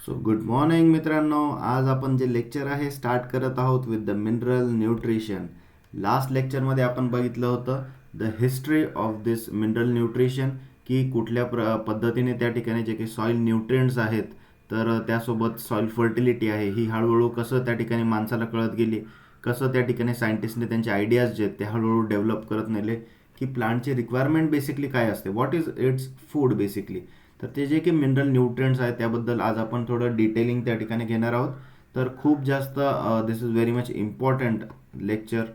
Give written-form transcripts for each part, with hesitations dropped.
So good morning मित्रांनो, आज आपण जे लेक्चर आहे स्टार्ट करत आहोत with the mineral nutrition. Last लेक्चरमध्ये आपण बघितलं होतं the history of this mineral nutrition, की कुठल्या पद्धतीने त्या ठिकाणी जे काही सॉईल न्यूट्रिएंट्स आहेत, तर त्यासोबत सॉईल फर्टिलिटी आहे, ही हळूहळू कसं त्या ठिकाणी माणसाला कळत गेली, कसं त्या ठिकाणी सायंटिस्टने त्यांचे आयडियाज जे आहेत ते हळूहळू डेव्हलप करत नेले, की प्लांटची रिक्वायरमेंट बेसिकली काय असते, what is its food basically. तर ते जे काही मिनरल न्यूट्रिएंट्स आहेत त्याबद्दल आज आपण थोडं डिटेलिंग त्या ठिकाणी घेणार आहोत. तर खूप जास्त this is very much important lecture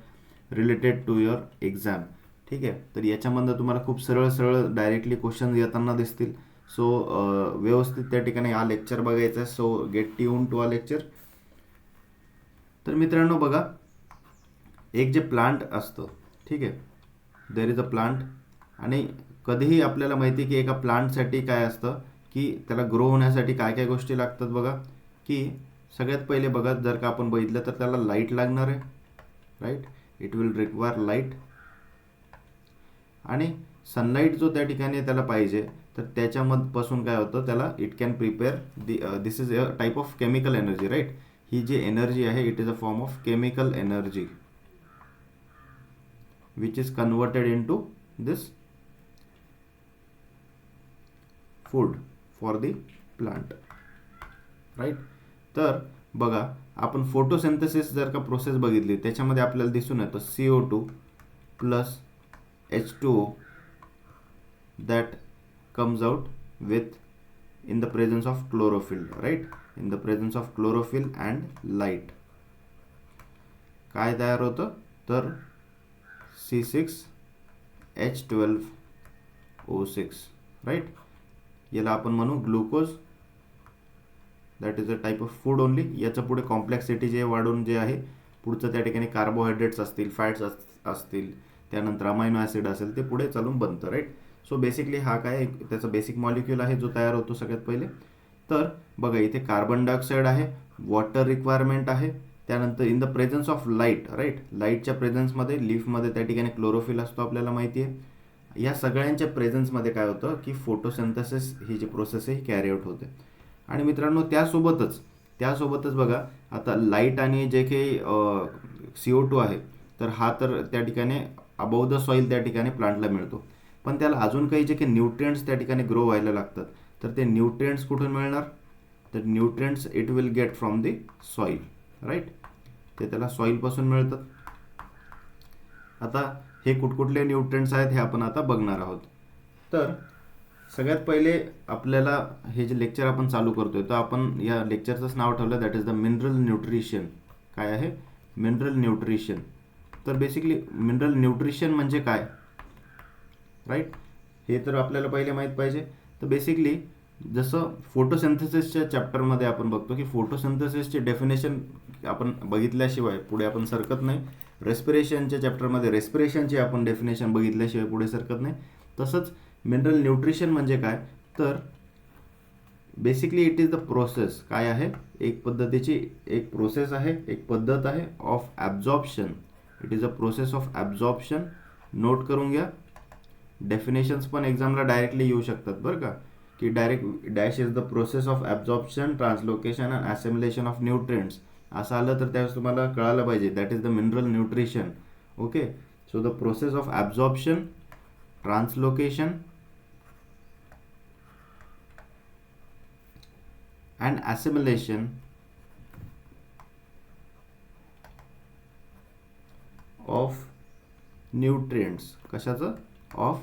related to your exam. ठीक आहे, तर याच्यामधनं तुम्हाला खूप सरळ सरळ डायरेक्टली क्वेश्चन येताना दिसतील. सो व्यवस्थित त्या ठिकाणी हा लेक्चर बघायचा आहे. सो गेट ट्यून टू हा लेक्चर. तर मित्रांनो बघा, एक जे प्लांट असतं, ठीक आहे, देर इज अ प्लांट, आणि कधीही आपल्याला माहिती आहे की एका प्लांटसाठी काय असतं, की त्याला ग्रो होण्यासाठी काय काय गोष्टी लागतात. बघा, की सगळ्यात पहिले बघा, जर का आपण बघितलं तर त्याला लाईट लागणार आहे, right. It will require light, आणि सनलाईट जो त्या ठिकाणी त्याला पाहिजे, तर त्याच्यापासून काय होतं, त्याला it can prepare this is a type of chemical energy, right. ही जी एनर्जी आहे it is a form of chemical energy which is converted into this food for the plant, right. तर बघा, आपण फोटोसिंथेसिस जर का process बघितली, त्याच्यामध्ये आपल्याला दिसून येतं CO2 plus H2O that comes out with in the presence of chlorophyll, right. In the presence of chlorophyll and light काय तयार होतं, तर C6H12O6, राईट. याला आपण म्हणू glucose. That is a type of food only. याच्या पुढे कॉम्प्लेक्सिटी जे वाढून जे आहे, पुढचं त्या ठिकाणी कार्बोहायड्रेट्स असतील, फॅट्स असतील, त्यानंतर अमायनो ॲसिड असेल, ते पुढे चालून बनतं, राईट. सो बेसिकली हा काय त्याचा बेसिक मॉलिक्यूल आहे जो तयार होतो सगळ्यात पहिले. तर बघा, इथे कार्बन डायऑक्साईड आहे, वॉटर रिक्वायरमेंट आहे, त्यानंतर in the presence of light, right. लाईटच्या प्रेझन्समध्ये लीफमध्ये त्या ठिकाणी क्लोरोफिल असतो, आपल्याला माहिती आहे. या सगळ्यांच्या प्रेझन्समध्ये काय होतं, की फोटोसिंथेसिस ही जी प्रोसेस आहे ही कॅरी आउट होते. आणि मित्रांनो त्यासोबतच बघा, आता लाईट आणि जे काही CO2 आहे, तर हा तर त्या ठिकाणी अबाव द सॉईल त्या ठिकाणी प्लांटला मिळतो. पण त्याला अजून काही जे काही न्यूट्रिएंट्स त्या ठिकाणी ग्रो व्हायला लागतात, तर ते न्यूट्रिएंट्स कुठून मिळणार, तर nutrients it will get from the soil, right. ते त्याला सॉईलपासून मिळतात. आता हे कुठकुठले न्यूट्रिएंट्स आहेत हे आपण आता बघणार आहोत. तर सगळ्यात पहिले आपल्याला हे जे लेक्चर आपण चालू करतोय, तर आपण या लेक्चरचंच नाव ठेवलं, that is the mineral nutrition. काय आहे मिनरल न्यूट्रिशन? तर बेसिकली मिनरल न्यूट्रिशन म्हणजे काय, राईट, हे तर आपल्याला पहिले माहीत पाहिजे. तर बेसिकली जसं फोटोसिंथेसिसच्या चॅप्टरमध्ये आपण बघतो की फोटोसिंथेसिसची डेफिनेशन आपण बघितल्याशिवाय पुढे आपण सरकत नाही. रेस्पिरेशनच्या चॅप्टरमध्ये रेस्पिरेशनची आपण डेफिनेशन बघितल्याशिवाय पुढे सरकत नाही. तसंच मिनरल न्यूट्रिशन म्हणजे काय, तर basically it is the process. काय आहे, एक पद्धतीची एक प्रोसेस आहे, एक पद्धत आहे of absorption. It is a process of absorption. Note करून घ्या. डेफिनेशन्स पण एक्झामला डायरेक्टली येऊ शकतात बरं का, की direct dash is the process of absorption, translocation and assimilation of nutrients असं आलं तर त्यावेळेस तुम्हाला कळायला पाहिजे that is the mineral nutrition. Okay. So the process of absorption, translocation and assimilation of nutrients. कशाचं? Of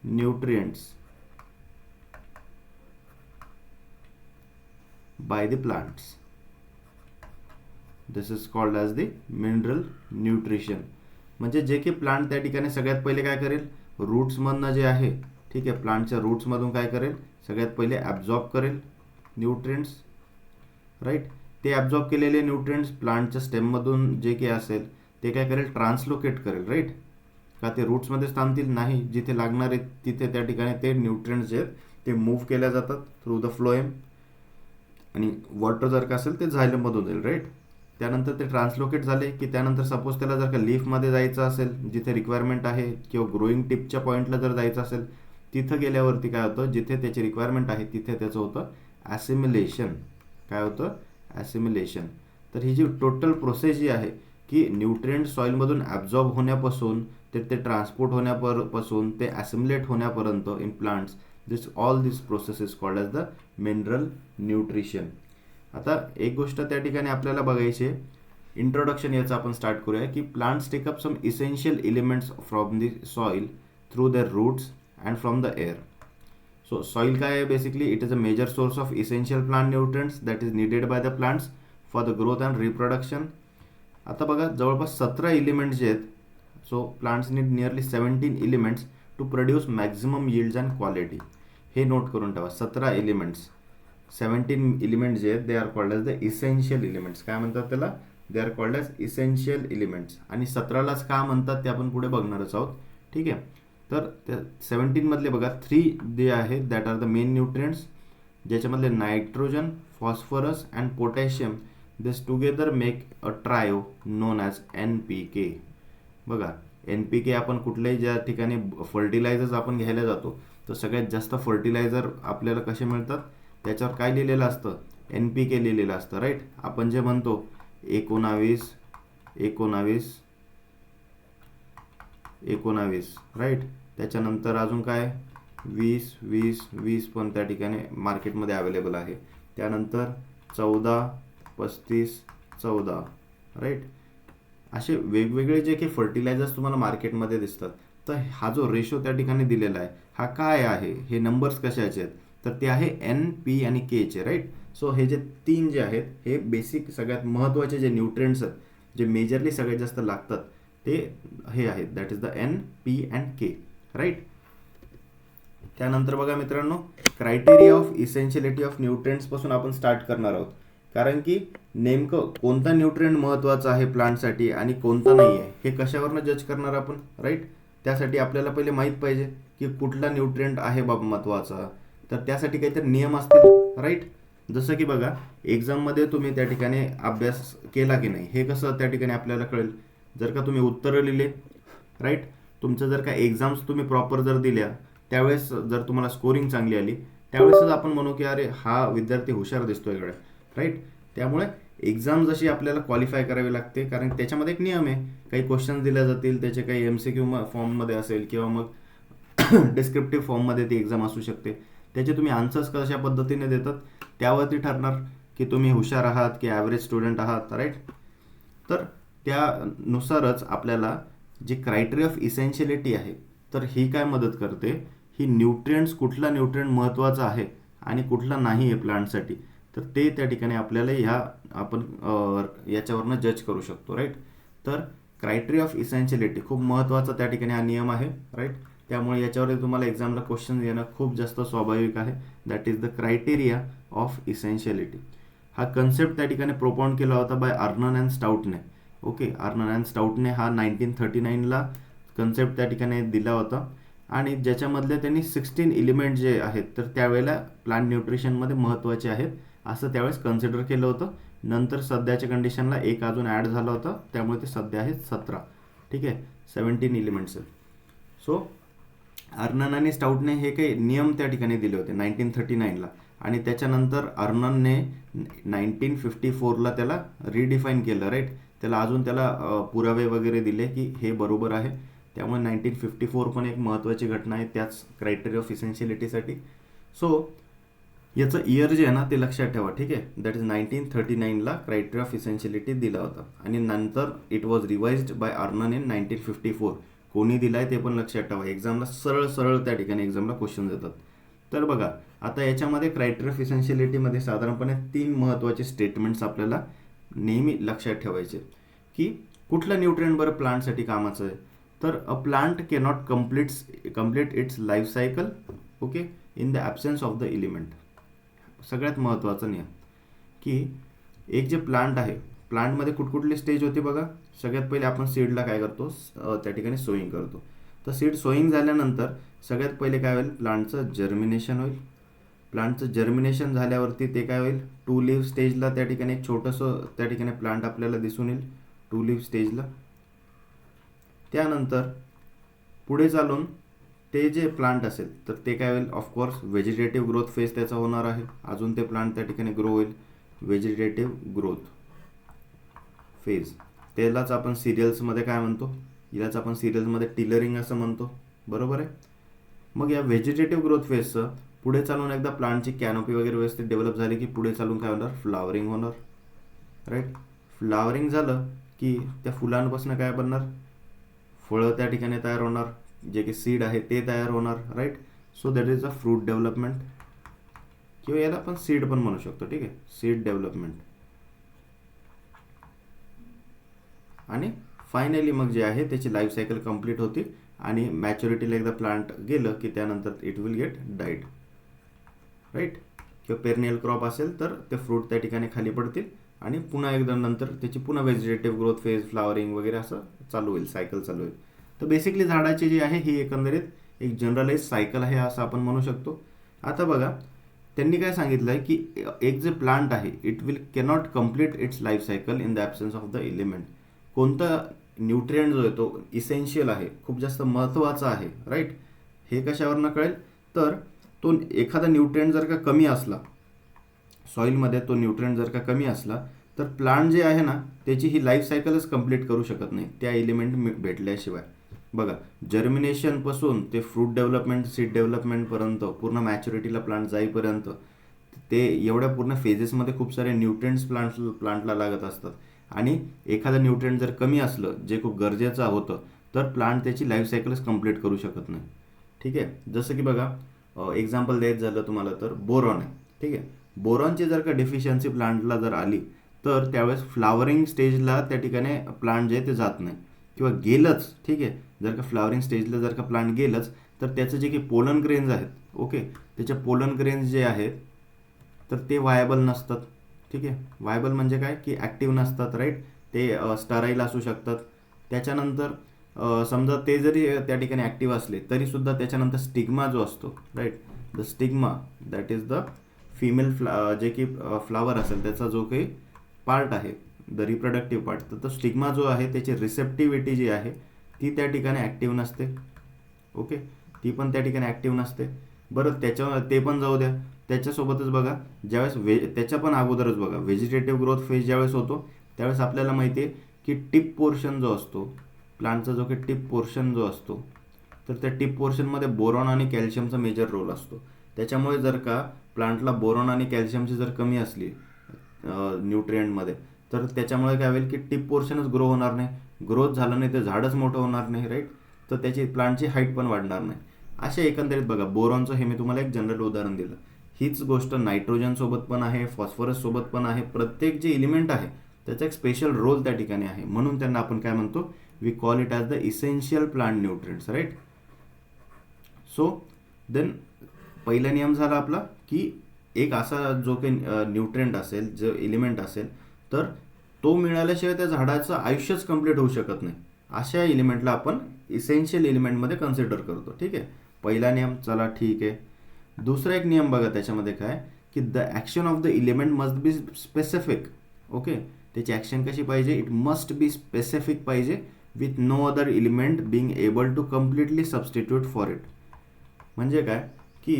nutrients by the plants. This is called as the mineral nutrition. म्हणजे जे की प्लांट त्या ठिकाणी सगळ्यात पहिले काय करेल, रूट्समधनं जे आहे, ठीक आहे, प्लांटच्या रूट्समधून काय करेल, सगळ्यात पहिले ॲब्झॉर्ब करेल न्यूट्रिएंट्स, राईट. ते ॲब्झॉर्ब केलेले न्यूट्रिएंट्स प्लांटच्या स्टेममधून जे काही असेल ते काय करेल, ट्रान्सलोकेट करेल, राईट. का ते रूट्समध्येच थांबतील? नाही. जिथे लागणार आहेत तिथे त्या ठिकाणी ते न्यूट्रिएंट्स जे आहेत ते मूव्ह केल्या जातात थ्रू द फ्लोएम. आणि वॉटर जर का असेल ते झायलममधून जाईल, राईट. त्यानंतर ते ट्रान्सलोकेट झाले की त्यानंतर सपोज त्याला जर का लीफमध्ये जायचं असेल, जिथे रिक्वायरमेंट आहे, किंवा ग्रोईंग टिपच्या पॉईंटला जर जायचं असेल, तिथं गेल्यावरती काय होतं, जिथे त्याची रिक्वायरमेंट आहे तिथे त्याचं होतं ॲसिमिलेशन, काय होतं, ॲसिमिलेशन. तर ही जी टोटल प्रोसेस जी आहे की न्यूट्रिएंट सॉईलमधून ॲब्झॉर्ब होण्यापासून ते ट्रान्सपोर्ट होण्यापासून ते ॲसिमिलेट होण्यापर्यंत in plants, all this process is called as the mineral nutrition. आता एक गोष्ट त्या ठिकाणी आपल्याला बघायची आहे, इंट्रोडक्शन याचं आपण स्टार्ट करूया की plants take up some essential elements from the soil through their roots and from the air. So soil काय आहे, basically it is a major source of essential plant nutrients that is needed by the plants for the growth and reproduction. आता बघा जवळपास 17 elements जे आहेत, so plants need nearly 17 elements to produce maximum yields and quality. हे note करून ठेवा, 17 elements, 17 elements जे आहेत they are called as the essential elements. काय म्हणतात त्याला, they are called as essential elements. आणि 17लाच का म्हणतात ते आपण पुढे बघणारच आहोत. ठीक आहे, तर त्या 17 मधले बघा 3 जे आहेत that are the main nutrients, ज्याच्यामधले nitrogen, phosphorus and potassium, this together make a trio known as NPK. बघा NPK आपण कुठल्याही ज्या ठिकाणी फर्टिलायझर्स आपण घ्यायला जातो तर सगळ्यात जास्त फर्टिलायझर आपल्याला कसे मिळतात, त्याच्यावर काय लिहिलेलं असतं, NPK लिहिलेलं असतं, राईट. आपण जे म्हणतो 19 19 19, राईट. त्याच्यानंतर अजून काय 20 20 20 पण त्या ठिकाणी मार्केटमध्ये अवेलेबल आहे. त्यानंतर 14 35 14, राईट. असे वेगवेगळे जे काही फर्टिलायझर्स तुम्हाला मार्केटमध्ये दिसतात, तर हा जो रेशो त्या ठिकाणी दिलेला आहे हा काय आहे, हे नंबर्स कशाचे आहेत, तर ते आहे N, P आणि K चे, राईट. सो हे जे 3 जे आहेत हे बेसिक सगळ्यात महत्त्वाचे जे न्यूट्रिएंट्स आहेत, जे मेजरली सगळ्यात जास्त लागतात ते हे आहेत, that is the N, P and K, right. त्यानंतर बघा मित्रांनो, criteria of essentiality of nutrients पासून आपण स्टार्ट करणार आहोत. कारण की नेमकं कोणता न्यूट्रिएंट महत्त्वाचा आहे प्लांटसाठी आणि कोणता नाही आहे हे कशावरनं जज करणार आपण, राईट. त्यासाठी आपल्याला पहिले माहीत पाहिजे की कुठला न्यूट्रिएंट आहे बाबा महत्त्वाचा. तर त्यासाठी काहीतरी नियम असतील, राईट. जसं की बघा एक्झाममध्ये तुम्ही त्या ठिकाणी अभ्यास केला की नाही हे कसं त्या ठिकाणी आपल्याला कळेल, जर का तुम्ही उत्तरं लिहिले, राईट. तुमचं जर का एक्झाम्स तुम्ही प्रॉपर जर दिल्या, त्यावेळेस जर तुम्हाला स्कोरिंग चांगली आली, त्यावेळेसच आपण म्हणू की अरे हा विद्यार्थी हुशार दिसतो इकडे, राईट. त्यामुळे एक्झाम जशी आपल्याला क्वालिफाय करावी लागते, कारण त्याच्यामध्ये एक नियम आहे, काही क्वेश्चन्स दिले जातील, त्याचे काही MCQ फॉर्ममध्ये असेल किंवा मग डिस्क्रिप्टिव्ह फॉर्ममध्ये ती एक्झाम असू शकते. त्याचे तुम्ही आन्सर्स कशा पद्धतीने देतात त्यावरती ठरणार की तुम्ही हुशार आहात की ॲव्हरेज स्टुडंट आहात, राईट. तर त्यानुसारच आपल्याला जी क्रायटेरिया ऑफ इसेन्शियलिटी आहे तर ही काय मदत करते, ही न्यूट्रिएंट्स कुठला न्यूट्रिएंट महत्त्वाचा आहे आणि कुठला नाही आहे प्लांटसाठी, तर ते त्या ठिकाणी आपल्याला आपण याच्यावरनं जज करू शकतो, राईट. तर क्रायटेरिया ऑफ इसेन्शियलिटी खूप महत्त्वाचा त्या ठिकाणी हा नियम आहे, राईट. त्यामुळे याच्यावर तुम्हाला एक्झामला क्वेश्चन येणं खूप जास्त स्वाभाविक आहे. That is the criteria of essentiality. हा कन्सेप्ट त्या ठिकाणी प्रोपाउंड केला होता बाय अर्नन अँड स्टाउटने. ओके, अर्नन अँड स्टाउटने हा 1939ला कन्सेप्ट त्या ठिकाणी दिला होता आणि ज्याच्यामधले त्यांनी 16 एलिमेंट जे आहेत तर त्यावेळेला प्लांट न्यूट्रिशनमध्ये महत्त्वाचे आहेत असं त्यावेळेस कन्सिडर केलं होतं. नंतर सध्याच्या कंडिशनला एक अजून ॲड झाला होता, त्यामुळे ते सध्या आहेत 17. ठीक आहे, 17 एलिमेंट्स आहेत. सो अर्नन आणि स्टाउटने हे काही नियम त्या ठिकाणी दिले होते 1939ला आणि त्याच्यानंतर अर्ननने 1954ला त्याला रिडिफाईन केलं, राईट. त्याला अजून त्याला पुरावे वगैरे दिले की हे बरोबर आहे. त्यामुळे 1954 पण एक महत्त्वाची घटना आहे त्याच क्रायटेरिया ऑफ इसेन्शियलिटीसाठी. सो याचं इयर जे आहे ना ते लक्षात ठेवा, ठीक आहे. दॅट इज 1939ला क्रायटेरिया ऑफ इसेन्शियलिटी दिला होता आणि नंतर it was revised by Arnon in 1954. कोणी दिला आहे ते पण लक्षात ठेवा, एक्झामला सरळ त्या ठिकाणी एक्झामला क्वेश्चन देतात. तर बघा आता याच्यामध्ये क्रायटेरिया ऑफ इसेन्शियलिटीमध्ये साधारणपणे 3 महत्त्वाचे स्टेटमेंट्स आपल्याला नेहमी लक्षात ठेवायचे की कुठलं न्यूट्रिएंट बरं प्लांटसाठी कामाचं आहे. तर a plant cannot complete its life cycle, okay, in the absence of the element. सगळ्यात महत्त्वाचा नियम की एक जे प्लांट आहे, प्लांटमध्ये कुठकुठली स्टेज होती बघा. सगळ्यात पहिले आपण सीडला काय करतो, त्या ठिकाणी सोईंग करतो. तर सीड सोईंग झाल्यानंतर सगळ्यात पहिले काय होईल, प्लांटचं जर्मिनेशन होईल. प्लांटचं जर्मिनेशन झाल्यावरती ते काय होईल, 2 लीव्ह स्टेजला त्या ठिकाणी एक छोटंसं त्या ठिकाणी प्लांट आपल्याला दिसून येईल 2 लीव्ह स्टेजला. त्यानंतर पुढे चालून ते जे प्लांट असेल तर ते काय होईल, ऑफकोर्स व्हेजिटेटिव्ह ग्रोथ फेज त्याचा होणार आहे, अजून ते प्लांट त्या ठिकाणी ग्रो होईल. Vegetative growth phase. त्यालाच आपण सिरियल्समध्ये काय म्हणतो, यालाच आपण सिरियल्समध्ये टिलरिंग असं म्हणतो, बरोबर आहे. मग या व्हेजिटेटिव्ह ग्रोथ फेजचं पुढे चालून एकदा प्लांटची कॅनोपी वगैरे व्यवस्थित डेव्हलप झाली की पुढे चालून काय होणार, फ्लावरिंग होणार, राईट. फ्लावरिंग झालं की त्या फुलांपासून काय बनणार, फळं त्या ठिकाणी तयार होणार, जे की सीड आहे ते तयार होणार, right. So that is a fruit development, किंवा याला आपण सीड पण म्हणू शकतो, ठीक आहे, सीड डेव्हलपमेंट. आणि फायनली मग जे आहे त्याची लाईफ सायकल कंप्लीट होती आणि मॅच्युरिटीला एकदा प्लांट गेलं की त्यानंतर it will get died, right. किंवा पेरनियल क्रॉप असेल तर ते फ्रूट त्या ठिकाणी खाली पडतील आणि पुन्हा एकदा नंतर त्याची पुन्हा व्हेजिटेटिव्ह ग्रोथ फेज, फ्लावरिंग वगैरे असं चालू होईल, सायकल चालू होईल. तर बेसिकली झाडाची जी आहे ही एकंदरीत एक जनरलाइज सायकल आहे असं आपण म्हणू शकतो. आता बघा त्यांनी काय सांगितलं आहे की एक जे प्लांट आहे it will cannot complete its life cycle in the absence of the element. कोणता न्यूट्रिएंट जो आहे तो इसेन्शियल आहे, खूप जास्त महत्त्वाचा आहे, राईट. हे कशावरनं कळेल, तर तो एखादा न्यूट्रिएंट जर का कमी असला सॉईलमध्ये, तो न्यूट्रिएंट जर का कमी असला तर प्लांट जे आहे ना त्याची ही लाईफ सायकलच कंप्लीट करू शकत नाही त्या एलिमेंट भेटल्याशिवाय. बघा जर्मिनेशनपासून ते फ्रूट डेव्हलपमेंट, सीड डेव्हलपमेंटपर्यंत, पूर्ण मॅच्युरिटीला प्लांट जाईपर्यंत ते एवढ्या पूर्ण फेजेसमध्ये खूप सारे न्यूट्रिएंट्स प्लांटला लागत असतात. आणि एखादं न्यूट्रिएंट जर कमी असलं जे खूप गरजेचं होतं तर प्लांट त्याची लाईफ सायकलच कंप्लीट करू शकत नाही, ठीक आहे. जसं की बघा एक्झाम्पल द्यायचं झालं तुम्हाला तर बोरॉन आहे, ठीक आहे. बोरॉनची जर का डेफिशियन्सी प्लांटला जर आली तर त्यावेळेस फ्लावरिंग स्टेजला त्या ठिकाणी प्लांट जे ते जात नाही, किंवा गेलंच, ठीक आहे. जर का फ्लावरिंग स्टेजला जर का प्लांट गेलंच तर त्याचं जे काही पोलन ग्रेन्स आहेत, ओके, त्याचे पोलन ग्रेन्स जे आहेत तर ते व्हायबल नसतात, ठीक आहे. व्हायबल म्हणजे काय की ॲक्टिव्ह नसतात, राईट. ते स्टराईल असू शकतात. त्याच्यानंतर समजा ते जरी त्या ठिकाणी ॲक्टिव्ह असले तरीसुद्धा त्याच्यानंतर स्टिग्मा जो असतो, right, the stigma that is the female जे की फ्लावर असेल त्याचा जो काही पार्ट आहे, द रिप्रोडक्टिव्ह पार्ट, तर तो स्टिग्मा जो आहे त्याची रिसेप्टिव्हिटी जी आहे ती त्या ठिकाणी ॲक्टिव्ह नसते, ओके, ती पण त्या ठिकाणी ॲक्टिव्ह नसते. बरं ते पण जाऊ द्या. त्याच्यासोबतच बघा ज्यावेळेस त्याच्या पण अगोदरच बघा व्हेजिटेटिव्ह ग्रोथ फेज ज्यावेळेस होतो त्यावेळेस आपल्याला माहिती आहे की टिप पोर्शन जो असतो प्लांटचा, जो काही टिप पोर्शन जो असतो, तर त्या टिप पोर्शनमध्ये बोरॉन आणि कॅल्शियमचा मेजर रोल असतो. त्याच्यामुळे जर का प्लांटला बोरॉन आणि कॅल्शियमची जर कमी असली न्यूट्रिएंटमध्ये तर त्याच्यामुळे काय होईल की टिप पोर्शनच ग्रो होणार नाही, ग्रोथ झालं नाही तर झाडच मोठं होणार नाही, राईट. तर त्याची प्लांटची हाईट पण वाढणार नाही. अशा एकंदरीत बघा बोरॉनचं हे मी तुम्हाला एक जनरल उदाहरण दिलं. हीच गोष्ट नायट्रोजनसोबत पण आहे, फॉस्फरससोबत पण आहे. प्रत्येक जे एलिमेंट आहे त्याचा एक स्पेशल रोल त्या ठिकाणी आहे, म्हणून त्यांना आपण काय म्हणतो, we call it as the essential plant nutrients, right. So then पहिला नियम झाला आपला की एक असा जो काही न्यूट्रिएंट असेल, जो एलिमेंट असेल तर तो मिळाल्याशिवाय त्या झाडाचं आयुष्यच कंप्लीट होऊ शकत नाही. अशा एलिमेंटला आपण इसेन्शियल एलिमेंटमध्ये कन्सिडर करतो, ठीक आहे. पहिला नियम चला ठीक आहे. दुसरा एक नियम बघा त्याच्यामध्ये काय की the action of the element must be specific, okay. त्याची ॲक्शन कशी पाहिजे, इट मस्ट बी स्पेसिफिक पाहिजे with no other element being able to completely substitute for it. म्हणजे काय की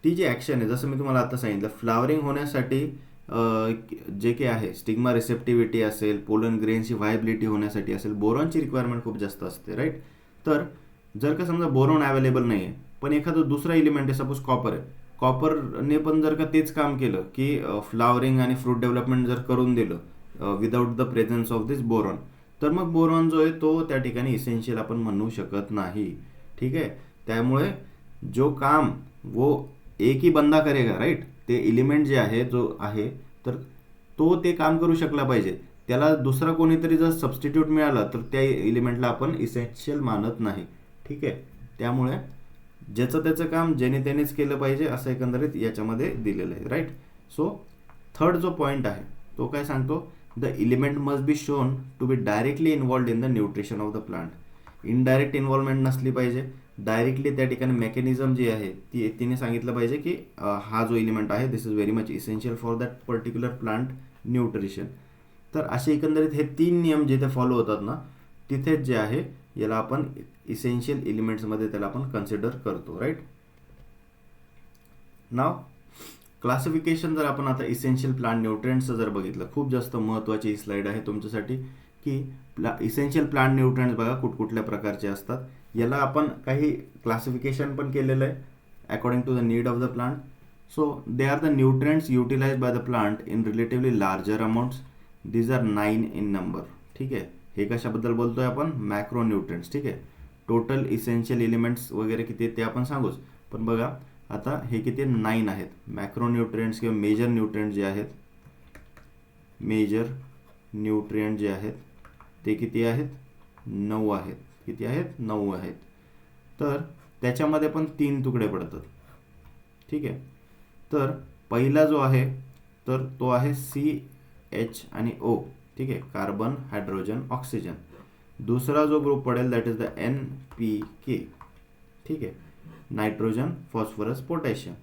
ती जी ॲक्शन आहे, जसं मी तुम्हाला आता सांगितलं, फ्लावरिंग होण्यासाठी जे काही आहे स्टिग्मा रिसेप्टिव्हिटी असेल, पोलन ग्रेनची व्हायबिलिटी होण्यासाठी असेल, बोरॉनची रिक्वायरमेंट खूप जास्त असते, राईट. तर जर का समजा बोरॉन अवेलेबल नाही आहे पण एखादं दुसरा एलिमेंट आहे, सपोज कॉपर आहे, कॉपरने पण जर का तेच काम केलं की फ्लावरिंग आणि फ्रूट डेव्हलपमेंट जर करून दिलं without the presence of this boron, तर मग बोरॉन जो आहे तो त्या ठिकाणी इसेन्शियल आपण म्हणू शकत नाही, ठीक आहे. त्यामुळे जो काम वो एक ही बंदा करेगा, राईट. ते एलिमेंट जे आहे जो आहे तर तो ते काम करू शकला पाहिजे. त्याला दुसरा कोणीतरी जर सबस्टिट्यूट मिळाला तर त्या एलिमेंटला आपण इसेन्शियल मानत नाही, ठीक आहे. त्यामुळे ज्याचं त्याचं काम ज्याने त्यानेच केलं पाहिजे असं एकंदरीत याच्यामध्ये दिलेलं आहे, राईट. सो थर्ड जो पॉईंट आहे तो काय सांगतो, the element must be shown to be directly involved in the nutrition of the plant. Indirect involvement नसली पाहिजे, डायरेक्टली त्या ठिकाणी मेकॅनिझम जी आहे तिने सांगितलं पाहिजे की हा जो एलिमेंट आहे this is very much essential for that particular plant nutrition. तर असे एकंदरीत हे 3 नियम जिथे फॉलो होतात ना तिथेच जे आहे याला आपण इसेन्शियल एलिमेंट्समध्ये त्याला आपण कन्सिडर करतो, राईट. नाव क्लासिफिकेशन जर आपण आता इसेन्शियल प्लांट न्यूट्रिएंट्सचं जर बघितलं, खूप जास्त महत्त्वाची ही स्लाईड आहे तुमच्यासाठी की इसेन्शियल प्लांट न्यूट्रिएंट्स बघा कुठकुठल्या प्रकारचे असतात. याला आपण काही क्लासिफिकेशन पण केलेलं आहे according to the need of the plant. So they are the nutrients utilized by the plant in relatively larger amounts. These are 9 in number. ठीक आहे, हे कशाबद्दल बोलतोय आपण? Macronutrients. ठीक आहे, टोटल इसेन्शियल एलिमेंट्स वगैरे किती आहेत ते आपण सांगूच, पण बघा आता हे किती 9 आहेत. मॅक्रो न्यूट्रिएंट्स किंवा मेजर न्यूट्रिएंट जे आहेत, मेजर न्यूट्रिएंट जे आहेत ते किती आहेत? 9 आहेत. किती आहेत? 9 आहेत. तर त्याच्यामध्ये पण 3 तुकडे पडतात. ठीक आहे, तर पहिला जो आहे तर तो आहे CH आणि O. ठीक आहे, कार्बन, हायड्रोजन, ऑक्सिजन. दुसरा जो ग्रुप पडेल दॅट इज द NPK. ठीक आहे, nitrogen, phosphorus, potassium.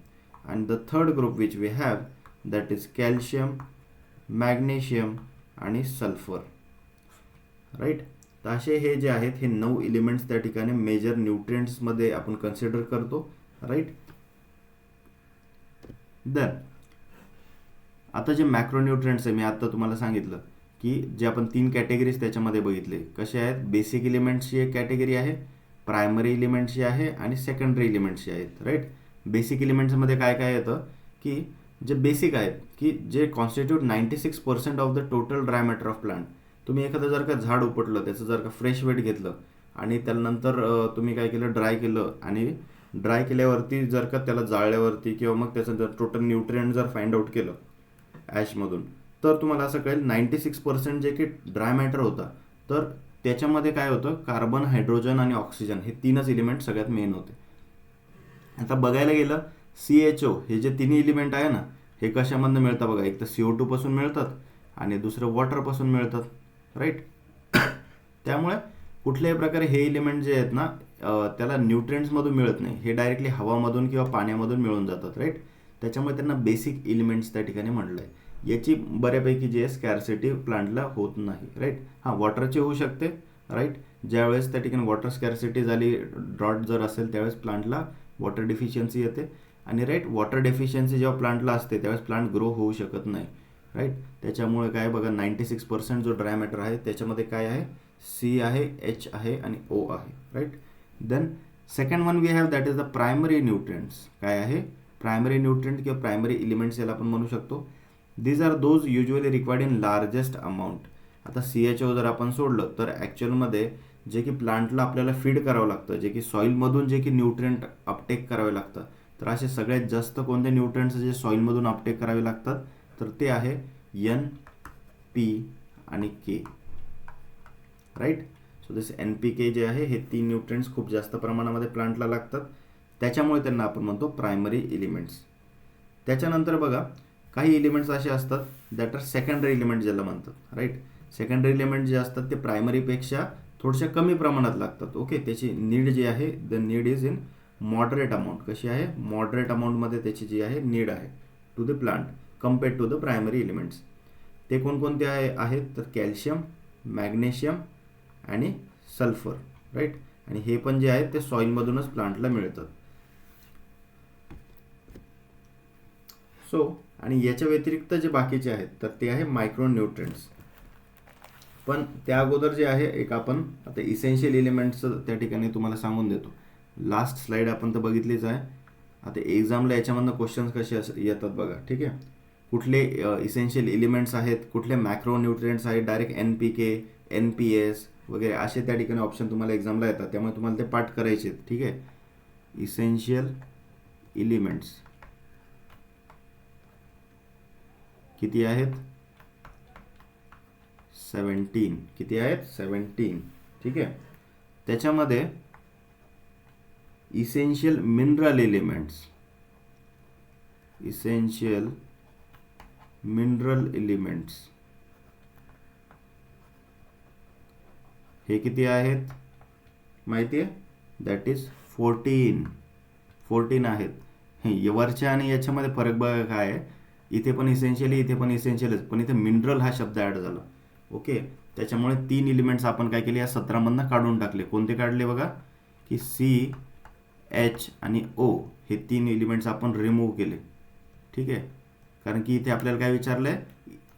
And the third group which we have that is calcium, magnesium आणि सल्फर. राईट, तर असे हे जे आहेत हे 9 एलिमेंट्स त्या ठिकाणी मेजर न्यूट्रिएंट्समध्ये आपण कन्सिडर करतो. राईट, देन आता जे मॅक्रोन्यूट्रिएंट्स आहे मी आता तुम्हाला सांगितलं की जे आपण 3 कॅटेगरीज त्याच्यामध्ये बघितले कसे आहेत. बेसिक एलिमेंट्सची एक कॅटेगरी आहे, प्रायमरी एलिमेंट्सची आहे आणि सेकंडरी एलिमेंट्सची आहेत. राईट, बेसिक एलिमेंट्समध्ये काय काय येतं की जे बेसिक आहेत की जे constitute 96% of the total dry matter of plant. तुम्ही एखादं जर का झाड उपटलं, त्याचं जर का फ्रेश वेट घेतलं आणि त्यानंतर तुम्ही काय केलं, ड्राय केलं, आणि ड्राय केल्यावरती जर का त्याला जाळल्यावरती किंवा मग त्याचं जर टोटल न्यूट्रिएंट जर फाइंड आउट केलं ॲशमधून, तर तुम्हाला असं कळेल 96% जे की ड्राय मॅटर होता, तर त्याच्यामध्ये काय होतं, कार्बन, हायड्रोजन आणि ऑक्सिजन हे 3च एलिमेंट सगळ्यात मेन होते. आता बघायला गेलं CHO हे जे 3 एलिमेंट आहे ना, हे कशामधनं मिळतात बघा. एक तर CO2 पासून मिळतात आणि दुसरं वॉटरपासून मिळतात. राईट, त्यामुळे कुठल्याही प्रकारे हे एलिमेंट जे आहेत ना त्याला न्यूट्रिएंट्समधून मिळत नाही, हे डायरेक्टली हवामधून किंवा पाण्यामधून मिळून जातात. राईट, त्याच्यामुळे त्यांना बेसिक एलिमेंट्स त्या ठिकाणी म्हटलं आहे. याची बऱ्यापैकी जी आहे स्कॅर्सिटी प्लांटला होत नाही. राईट, हां, वॉटरची होऊ शकते. राईट, ज्यावेळेस त्या ठिकाणी वॉटर स्कॅर्सिटी झाली, ड्रॉट जर असेल, त्यावेळेस प्लांटला वॉटर डेफिशियन्सी येते. आणि राईट, वॉटर डेफिशियन्सी जेव्हा प्लांटला असते त्यावेळेस प्लांट ग्रो होऊ शकत नाही. राईट, त्याच्यामुळे काय बघा 96% जो ड्राय मॅटर आहे त्याच्यामध्ये काय आहे, C आहे, H आहे आणि O आहे. Right, then second one we have that is the primary nutrients. काय आहे? प्रायमरी न्यूट्रिएंट किंवा प्रायमरी एलिमेंट्स याला आपण म्हणू शकतो. These are those usually required in largest amount. आता CHO जर आपण सोडलं तर ॲक्च्युअलमध्ये जे की प्लांटला आपल्याला फीड करावं लागतं, जे की सॉईलमधून जे की न्यूट्रिएंट अपटेक करावे लागतं, तर असे सगळ्यात जास्त कोणते न्यूट्रिएंट्स जे सॉईलमधून अपटेक करावे लागतात, तर ते आहे N, P आणि K. Right, so this NPK जे आहे हे 3 न्यूट्रिएंट्स खूप जास्त प्रमाणामध्ये प्लांटला लागतात, त्याच्यामुळे त्यांना आपण म्हणतो प्रायमरी एलिमेंट्स. त्याच्यानंतर बघा काही एलिमेंट्स असे असतात दॅट आर सेकंडरी एलिमेंट ज्याला म्हणतात. राईट, सेकंडरी एलिमेंट जे असतात ते प्रायमरीपेक्षा थोड्याशा कमी प्रमाणात लागतात. ओके, त्याची नीड जी आहे the need is in moderate amount. कशी आहे? मॉडरेट अमाऊंटमध्ये त्याची जी आहे नीड आहे to the plant compared to the primary elements. ते कोणकोणते आहेत तर कॅल्शियम, मॅग्नेशियम आणि सल्फर. राईट, आणि हे पण जे आहेत ते सॉईलमधूनच प्लांटला मिळतात. सो आणि याच्या व्यतिरिक्त जे बाकीचे आहेत तर ते आहे मायक्रो न्यूट्रिएंट्स. पण त्या अगोदर जे आहे एक आपण आता इसेन्शियल एलिमेंट्सचं त्या ठिकाणी तुम्हाला सांगून देतो. लास्ट स्लाईड आपण तर बघितलीच आहे. आता एक्झामला याच्यामधनं क्वेश्चन्स कसे येतात बघा. ठीक आहे, कुठले इसेन्शियल एलिमेंट्स आहेत, कुठले मॅक्रो न्यूट्रिएंट्स आहेत, डायरेक्ट NPK, NPS वगैरे असे त्या ठिकाणी ऑप्शन तुम्हाला एक्झामला येतात, त्यामुळे तुम्हाला ते पाठ करायचे आहेत. ठीक आहे, इसेन्शियल एलिमेंट्स किती आहेत? 17. किती आहेत? 17. ठीक आहे, त्याच्यामध्ये essential mineral elements, essential mineral elements हे किती आहेत माहिती आहे? दॅट इज 14 आहेत. हे वरच्या आणि याच्यामध्ये फरक बघा काय आहे. इथे पण इसेन्शियली, इथे पण इसेन्शियलच, पण इथे मिनरल हा शब्द ॲड झाला. ओके, त्याच्यामुळे 3 एलिमेंट्स आपण काय केले या 17मधनं काढून टाकले. कोणते काढले बघा की C, H आणि O हे 3 एलिमेंट्स आपण रिमूव्ह केले. ठीक आहे, कारण की इथे आपल्याला काय विचारलं आहे,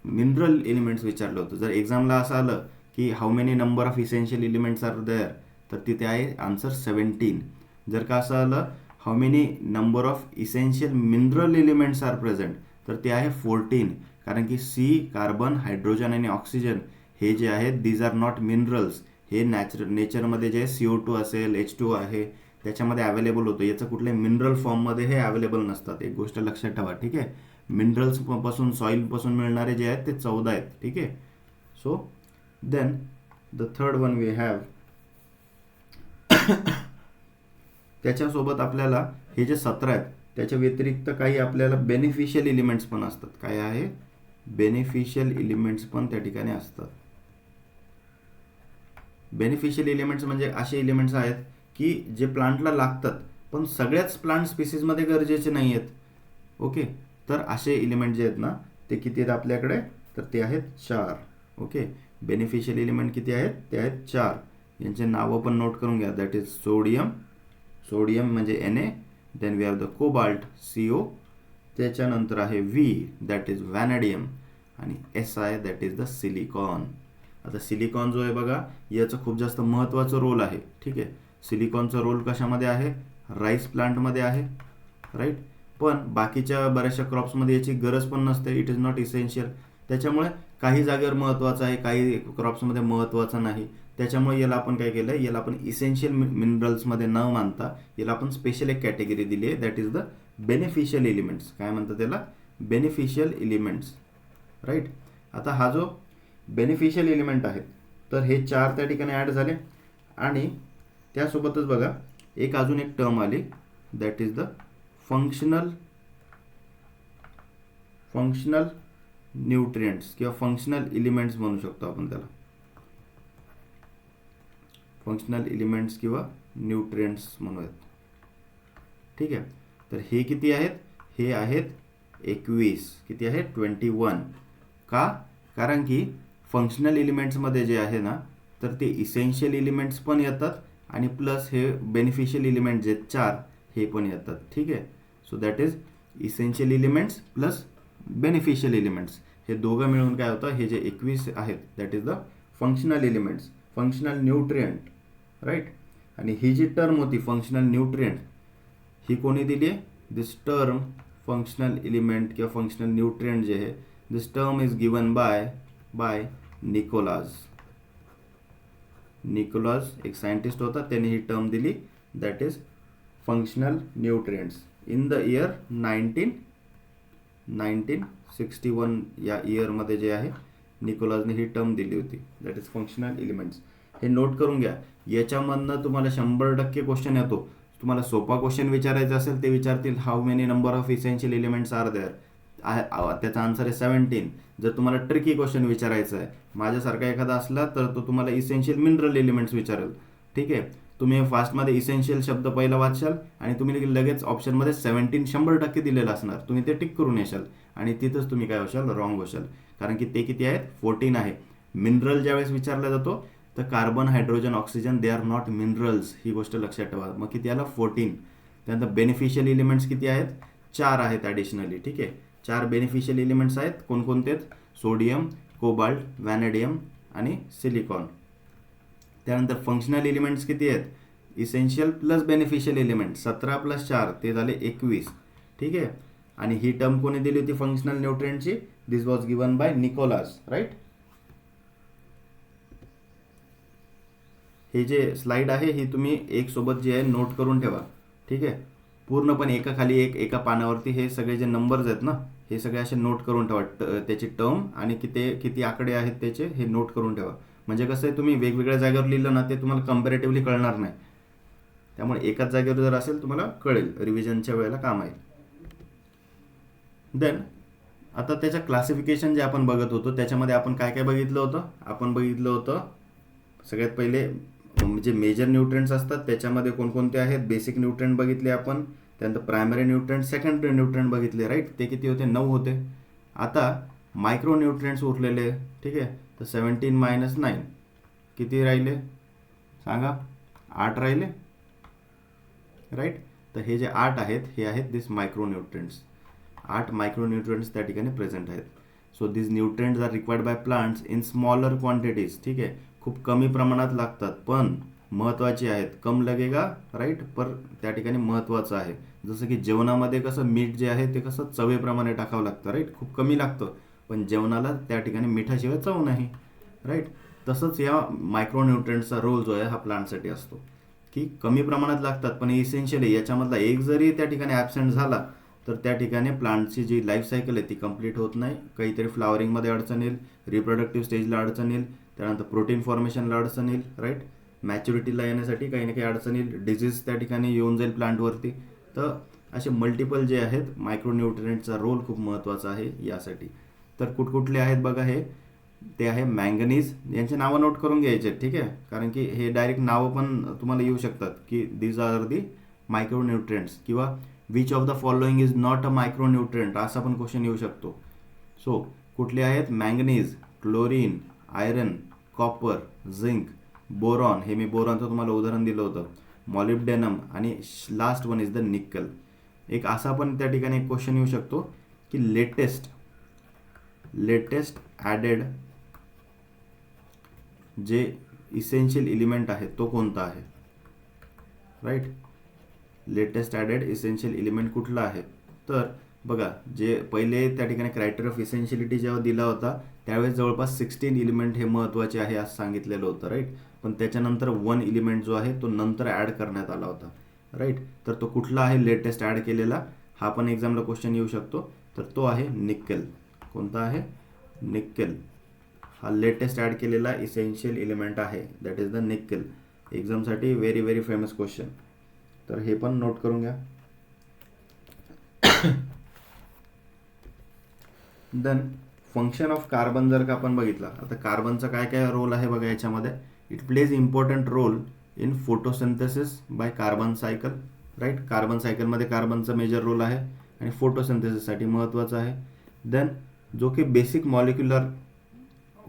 मिनरल एलिमेंट्स विचारलं होतं. जर एक्झामला असं आलं की how many number of essential elements are there, तर तिथे आहे आन्सर 17. जर का असं आलं how many number of essential mineral elements are present, तर ते आहे 14. कारण की सी, कार्बन, हायड्रोजन आणि ऑक्सिजन हे जे आहेत दीज आर नॉट मिनरल्स. हे नेचरमध्ये जे CO2 असेल, H2 आहे, त्याच्यामध्ये अवेलेबल होतं. याचं कुठल्याही मिनरल फॉर्ममध्ये हे अवेलेबल नसतात. एक गोष्ट लक्षात ठेवा, ठीक आहे. मिनरल्स पासून, सॉईलपासून मिळणारे जे आहेत ते 14 आहेत, ठीक आहे. So then the third one we have, त्याच्यासोबत आपल्याला हे जे 17 आहेत त्याच्या व्यतिरिक्त काही आपल्याला बेनिफिशियल एलिमेंट्स पण असतात. काय आहे, बेनिफिशियल एलिमेंट्स पण त्या ठिकाणी असतात. बेनिफिशियल एलिमेंट्स म्हणजे असे एलिमेंट्स आहेत की जे प्लांटला लागतात पण सगळ्याच प्लांट स्पीसीजमध्ये गरजेचे नाही आहेत. ओके, तर असे एलिमेंट जे आहेत ना ते किती आहेत आपल्याकडे, तर ते आहेत 4. ओके, बेनिफिशियल एलिमेंट किती आहेत, ते आहेत 4. यांचे नावं पण नोट करून घ्या. दॅट इज सोडियम, सोडियम म्हणजे Na, then we have the cobalt CO, त्याच्यानंतर आहे V, दॅट इज व्हॅनेडियम, आणि Si, that is the silicon. आता सिलिकॉन जो आहे बघा, याचं खूप जास्त महत्त्वाचं रोल आहे, ठीक आहे. सिलिकॉनचा रोल कशामध्ये आहे, राईस प्लांटमध्ये आहे, राईट. पण बाकीच्या बऱ्याचशा क्रॉप्समध्ये याची गरज पण नसते, इट इज नॉट इसेन्शियल. त्याच्यामुळे काही जागेवर महत्त्वाचं आहे, काही क्रॉप्समध्ये महत्त्वाचं नाही. त्याच्यामुळे याला आपण काय केलं, याला आपण इसेन्शियल मिनरल्समध्ये न मानता याला आपण स्पेशल एक कॅटेगरी दिली आहे, that is the beneficial elements. काय म्हणतात त्याला, बेनिफिशियल एलिमेंट्स, राईट. आता हा जो बेनिफिशियल एलिमेंट आहे, तर हे 4 त्या ठिकाणी ॲड झाले. आणि त्यासोबतच बघा एक अजून एक टर्म आली, that is the functional nutrients किंवा फंक्शनल एलिमेंट्स म्हणू शकतो आपण त्याला. फंक्शनल एलिमेंट्स किंवा न्यूट्रिएंट्स म्हणूयात, ठीक आहे. तर हे किती आहेत, हे आहेत 21. किती आहेत, 21. का, कारण की फंक्शनल एलिमेंट्समध्ये जे आहे ना, तर ते इसेन्शियल एलिमेंट्स पण येतात आणि प्लस हे बेनिफिशियल एलिमेंट जे 4 हे पण येतात, ठीक आहे. So that is essential elements plus beneficial elements, हे दोघं मिळून काय होतं, हे जे 21 आहेत that is the functional elements, functional nutrient, right. आणि ही जी टर्म होती फंक्शनल न्यूट्रिएंट, ही कोणी दिली आहे, दिस टर्म फंक्शनल एलिमेंट किंवा फंक्शनल न्यूट्रिएंट जे आहे, this term is given by Nicholas. Nicholas एक सायंटिस्ट होता, त्याने ही टर्म दिली, that is functional nutrients in the year 1961 या इयरमध्ये जे आहे निकोलासने ही टर्म दिली होती, दॅट इज फंक्शनल एलिमेंट्स. हे नोट करून घ्या, याच्यामधनं तुम्हाला 100% क्वेश्चन येतो. तुम्हाला सोपा क्वेश्चन विचारायचा असेल ते विचारतील, how many number of essential elements are there, त्याचा आन्सर आहे 17. जर तुम्हाला ट्रिकी क्वेश्चन विचारायचा आहे, माझ्यासारखा एखादा असला तर तो तुम्हाला इसेन्शियल मिनरल एलिमेंट्स विचारेल, ठीक आहे. तुम्ही फास्टमध्ये इसेन्शियल शब्द पहिला वाचाल आणि तुम्ही लगेच ऑप्शनमध्ये 17 100% दिलेलं असणार, तुम्ही ते टिक करून येशाल आणि तिथंच तुम्ही काय होशाल, रॉंग होशाल. कारण की ते किती आहेत, 14 आहे. मिनरल ज्यावेळेस विचारला जातो तर carbon, hydrogen, oxygen they are not minerals, ही गोष्ट लक्षात ठेवा. मग किती आला, 14. त्यानंतर बेनिफिशियल एलिमेंट्स किती आहेत, 4 आहेत ॲडिशनली, ठीक आहे. 4 बेनिफिशियल एलिमेंट्स आहेत, कोणकोणते आहेत, सोडियम, कोबाल्ट, व्हॅनेडियम आणि सिलिकॉन. त्यानंतर फंक्शनल एलिमेंट्स किती आहेत, इसेन्शियल प्लस बेनिफिशियल एलिमेंट 17 + 4 ते झाले 21, ठीक आहे. आणि ही टर्म कोणी दिली होती फंक्शनल न्यूट्रिएंटची, this was given by Nicholas, right. हे जे स्लाइड आहे ही तुम्ही एक सोबत जे आहे नोट करून ठेवा, ठीक आहे. पूर्णपणे एका खाली एक, एका पानावरती हे सगळे जे नंबर्स आहेत ना, हे सगळे असे नोट करून ठेवा, त्याची टर्म आणि किती आकडे आहेत त्याचे हे नोट करून ठेवा. म्हणजे कसं आहे, तुम्ही वेगवेगळ्या जागेवर लिहिलं ना ते तुम्हाला कम्पॅरेटिव्हली कळणार नाही. त्यामुळे एकाच जागेवर जर असेल तुम्हाला कळेल, रिव्हिजनच्या वेळेला काम आहे. देन आता त्याचं क्लासिफिकेशन जे आपण बघत होतो त्याच्यामध्ये आपण काय काय बघितलं होतं, आपण बघितलं होतं सगळ्यात पहिले जे मेजर न्यूट्रिएंट्स असतात त्याच्यामध्ये कोणकोणते आहेत, बेसिक न्यूट्रिएंट बघितले आपण, त्यानंतर प्रायमरी न्यूट्रिएंट, सेकंडरी न्यूट्रिएंट बघितले, राईट. ते किती होते, 9 होते. आता मायक्रो न्यूट्रिएंट्स उरलेले, ठीक आहे. तर 17 - 9 किती राहिले सांगा, 8 राहिले, राईट. तर हे जे 8 आहेत हे आहेत दिस मायक्रो न्यूट्रिएंट्स. 8 मायक्रोन्यूट्रिएंट्स त्या ठिकाणी प्रेझेंट आहेत. So this nutrients are required by plants in smaller quantities. ठीक आहे, खूप कमी प्रमाणात लागतात पण महत्त्वाची आहेत. कम लगेगा राईट, पर त्या ठिकाणी महत्त्वाचं आहे. जसं की जेवणामध्ये कसं मीठ जे आहे ते कसं चवीप्रमाणे टाकावं लागतं राईट, खूप कमी लागतं पण जेवणाला त्या ठिकाणी मिठाशिवाय चव नाही राईट. तसंच या मायक्रोन्यूट्रिएंट्सचा रोल जो आहे हा प्लांटसाठी असतो की कमी प्रमाणात लागतात पण इसेन्शियली याच्यामधला एक जरी त्या ठिकाणी ॲबसेंट झाला तर त्या ठिकाणी प्लांटची जी लाईफ सायकल आहे ती कंप्लीट होत नाही. काहीतरी फ्लावरिंगमध्ये अडचण येईल, रिप्रोडक्टिव्ह स्टेजला अडचण येईल, त्यानंतर प्रोटीन फॉर्मेशनला अडचण येईल राईट, मॅच्युरिटीला येण्यासाठी काही ना काही अडचण येईल, डिझीज त्या ठिकाणी येऊन जाईल प्लांटवरती. तर असे मल्टिपल जे आहेत मायक्रोन्यूट्रिएंट्सचा रोल खूप महत्त्वाचा आहे यासाठी. तर कुठकुठले आहेत बघा, हे ते आहे मँगनीज. यांचे नावं नोट करून घ्यायचे ठीक आहे, कारण की हे डायरेक्ट नावं पण तुम्हाला येऊ शकतात की दीज आर दी मायक्रोन्यूट्रिएंट्स, किंवा which of the following is not a micronutrient असा पण क्वेश्चन येऊ शकतो. सो कुठले आहेत, manganese, chlorine, iron, copper, zinc, boron, हे मी बोरॉनचं तुम्हाला उदाहरण दिलं होतं, मॉलिब्डेनम, आणि लास्ट वन इज द निकल. एक असा पण त्या ठिकाणी एक क्वेश्चन येऊ शकतो की लेटेस्ट ॲडेड जे इसेन्शियल एलिमेंट आहे तो कोणता आहे right. Latest added essential element कुठला आहे. तर बघा, जे पहिले त्या ठिकाणी क्रायटेरिया ऑफ इसेन्शियलिटी जेव्हा दिला होता त्यावेळेस जवळपास 16 एलिमेंट हे महत्त्वाचे आहे असं सांगितलेलं होतं राईट, पण त्याच्यानंतर 1 एलिमेंट जो आहे तो नंतर ॲड करण्यात आला होता राईट. तर तो कुठला आहे लेटेस्ट ॲड केलेला, हा पण एक्झामला क्वेश्चन येऊ शकतो. तर तो आहे निकेल. कोणता आहे, निकेल. हा लेटेस्ट ॲड केलेला इसेन्शियल एलिमेंट आहे, दॅट इज द निकेल. एक्झामसाठी व्हेरी व्हेरी फेमस क्वेश्चन, तर हे पण नोट करून घ्या. देन फंक्शन ऑफ कार्बन जर का आपण बघितला, आता कार्बनचा काय काय रोल आहे बघा याच्यामध्ये. It plays important role in photosynthesis by carbon cycle right. Carbon सायकलमध्ये कार्बनचा मेजर रोल आहे आणि फोटोसिंथेसिससाठी महत्त्वाचं आहे. देन जो की बेसिक मॉलिक्युलर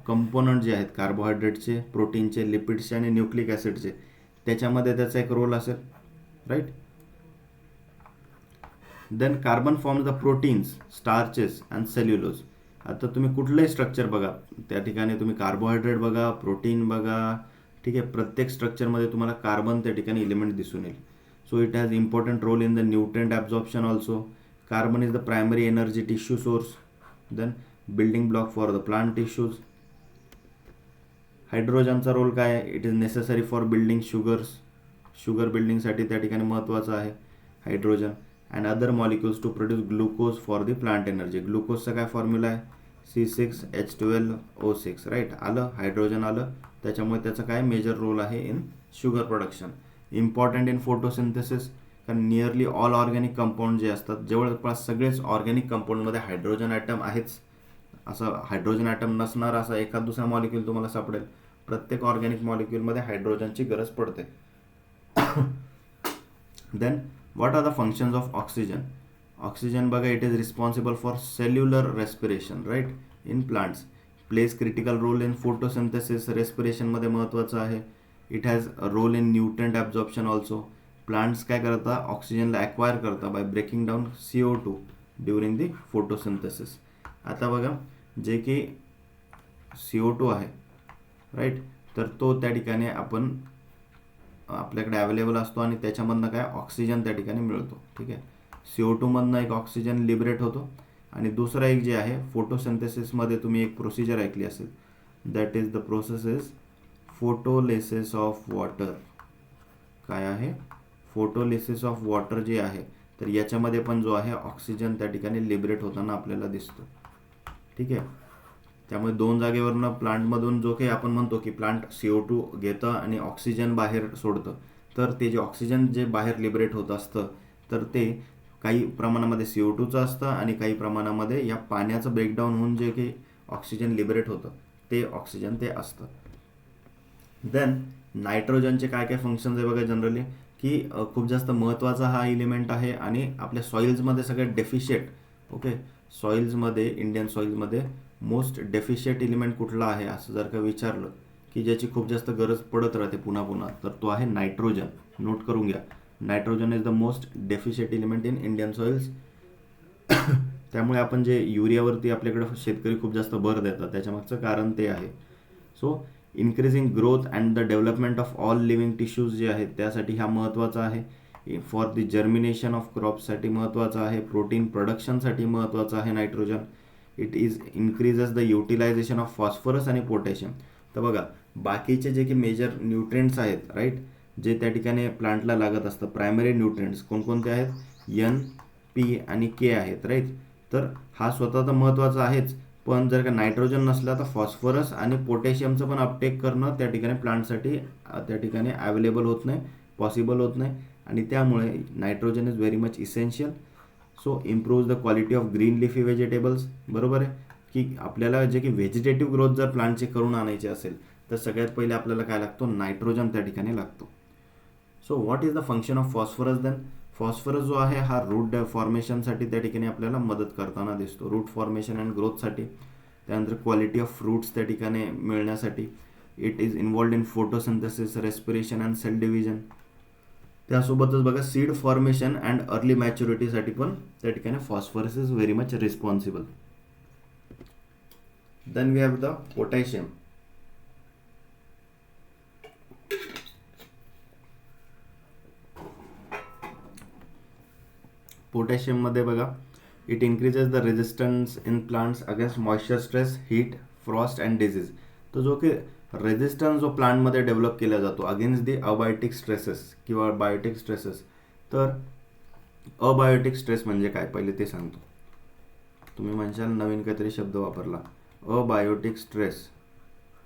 कंपोनंट जे आहेत कार्बोहायड्रेटचे, प्रोटीनचे, लिपिड्सचे आणि न्यूक्लिक ॲसिडचे, त्याच्यामध्ये त्याचा एक रोल असेल right. Then carbon forms the proteins, starches and cellulose. आता तुम्ही कुठलंही स्ट्रक्चर बघा त्या ठिकाणी तुम्ही कार्बोहायड्रेट बघा, प्रोटीन बघा, ठीक आहे, प्रत्येक स्ट्रक्चरमध्ये तुम्हाला कार्बन त्या ठिकाणी एलिमेंट दिसून येईल. So it has important role in the nutrient absorption also. Carbon is the primary energy tissue source. Then building block for the plant tissues. हायड्रोजनचा रोल काय आहे, it is necessary for building sugars. Sugar बिल्डिंगसाठी त्या ठिकाणी महत्त्वाचं आहे hydrogen. And other molecules to produce glucose for the plant energy. ग्लुकोजचा काय फॉर्म्युला आहे, C6H12O6 राईट. आलं, हायड्रोजन आलं, त्याच्यामुळे त्याचा काय मेजर रोल आहे in sugar production. Important in photosynthesis, कारण नियरली ऑल ऑर्गॅनिक कंपाऊंड जे असतात, जवळपास सगळेच ऑर्गॅनिक कंपाऊंडमध्ये हायड्रोजन ॲटम आहेच. असं हायड्रोजन ॲटम नसणार असा एखाद दुसरा मॉलिक्यूल तुम्हाला सापडेल. प्रत्येक ऑर्गॅनिक मॉलिक्यूलमध्ये हायड्रोजनची गरज पडते. Then what are the functions of oxygen. Oxygen बघा, it is responsible for cellular respiration right in plants. Plays critical role in photosynthesis, रेस्पिरेशनमध्ये महत्त्वाचं आहे. It has a role in nutrient absorption also. Plants काय करतात, ऑक्सिजनला acquire करतात by breaking down CO2 during the photosynthesis. आता बघा, जे की CO2 आहे राईट, तर तो त्या ठिकाणी आपण आपल्याकडे अवेलेबल असतो आणि त्याच्यामधनं काय ऑक्सिजन त्या ठिकाणी मिळतो. ठीक आहे, CO2 मधनं एक ऑक्सिजन लिबरेट होतो. आणि दुसरा एक जे आहे फोटोसिंथेसिसमध्ये तुम्ही एक प्रोसिजर ऐकली असेल, that is the process is photolysis of water. काय आहे, फोटोलिसिस ऑफ वॉटर जे आहे, तर याच्यामध्ये पण जो आहे ऑक्सिजन त्या ठिकाणी लिबरेट होताना आपल्याला दिसतो. ठीक आहे, त्यामुळे दोन जागेवरनं प्लांटमधून जो काही आपण म्हणतो की प्लांट CO2 घेतं आणि ऑक्सिजन बाहेर सोडतं, तर ते जे ऑक्सिजन जे बाहेर लिबरेट होत असतं तर ते काही प्रमाणामध्ये CO2चं असतं आणि काही प्रमाणामध्ये या पाण्याचं ब्रेकडाऊन होऊन जे काही ऑक्सिजन लिबरेट होतं ते ऑक्सिजन ते असतं. देन नायट्रोजनचे काय काय फंक्शन्स आहे बघा जनरली, की खूप जास्त महत्त्वाचा हा एलिमेंट आहे आणि आपल्या सॉइल्समध्ये सगळ्यात डेफिशिएट. ओके, सॉइल्समध्ये, इंडियन सॉइल्समध्ये मोस्ट डेफिशिएट एलिमेंट कुठला आहे असं जर का विचारलं, की ज्याची खूप जास्त गरज पडत राहते पुन्हा पुन्हा, तर तो आहे नायट्रोजन. नोट करून घ्या, nitrogen is the most deficient element in Indian soils. त्यामुळे आपण जे युरियावरती आपल्याकडे शेतकरी खूप जास्त भर देतात त्याच्यामागचं कारण ते आहे. So increasing growth and the development of all living tissues जे आहेत त्यासाठी हा महत्त्वाचा आहे. फॉर द जर्मिनेशन ऑफ क्रॉपसाठी महत्त्वाचा आहे. प्रोटीन प्रोडक्शनसाठी महत्त्वाचं आहे nitrogen. It increases the utilization of phosphorus आणि पोटॅशियम. तर बघा बाकीचे जे की मेजर न्यूट्रिएंट्स आहेत राईट, जे त्या ठिकाणी प्लांटला लागत असतं प्रायमरी न्यूट्रिएंट्स कोणकोणते आहेत, एन, पी आणि के आहेत राईट. तर हा स्वतः तर महत्त्वाचा आहेच, पण जर का नायट्रोजन नसला तर फॉस्फरस आणि पोटॅशियमचं पण अपटेक करणं त्या ठिकाणी प्लांटसाठी त्या ठिकाणी अवेलेबल होत नाही, पॉसिबल होत नाही. आणि त्यामुळे nitrogen is very much essential. So improves the quality of green leafy vegetables. बरोबर आहे की आपल्याला जे की व्हेजिटेटिव्ह ग्रोथ जर प्लांटचे करून आणायचे असेल तर सगळ्यात पहिले आपल्याला काय लागतो, नायट्रोजन त्या ठिकाणी लागतो. So what is the function of phosphorus then. Phosphorus जो आहे हा रूट फॉर्मेशनसाठी त्या ठिकाणी आपल्याला मदत करताना दिसतो, रूट फॉर्मेशन अँड ग्रोथसाठी. त्यानंतर क्वालिटी ऑफ फ्रूट्स त्या ठिकाणी मिळण्यासाठी. It is involved in photosynthesis, respiration and cell division. त्यासोबतच बघा सीड फॉर्मेशन अँड अर्ली मॅच्युरिटीसाठी पण त्या ठिकाणी phosphorus is very much responsible. Then we have the potassium. पोटॅशियममध्ये बघा it increases the resistance in plants against moisture stress, heat, frost and disease. तो जो की रेजिस्टन्स जो प्लांटमध्ये डेव्हलप केला जातो अगेन्स्ट दी अबायोटिक स्ट्रेसेस किंवा बायोटिक स्ट्रेसेस. तर अबायोटिक स्ट्रेस म्हणजे काय पहिले ते सांगतो. तुम्ही म्हणशाल नवीन काहीतरी शब्द वापरला, अबायोटिक स्ट्रेस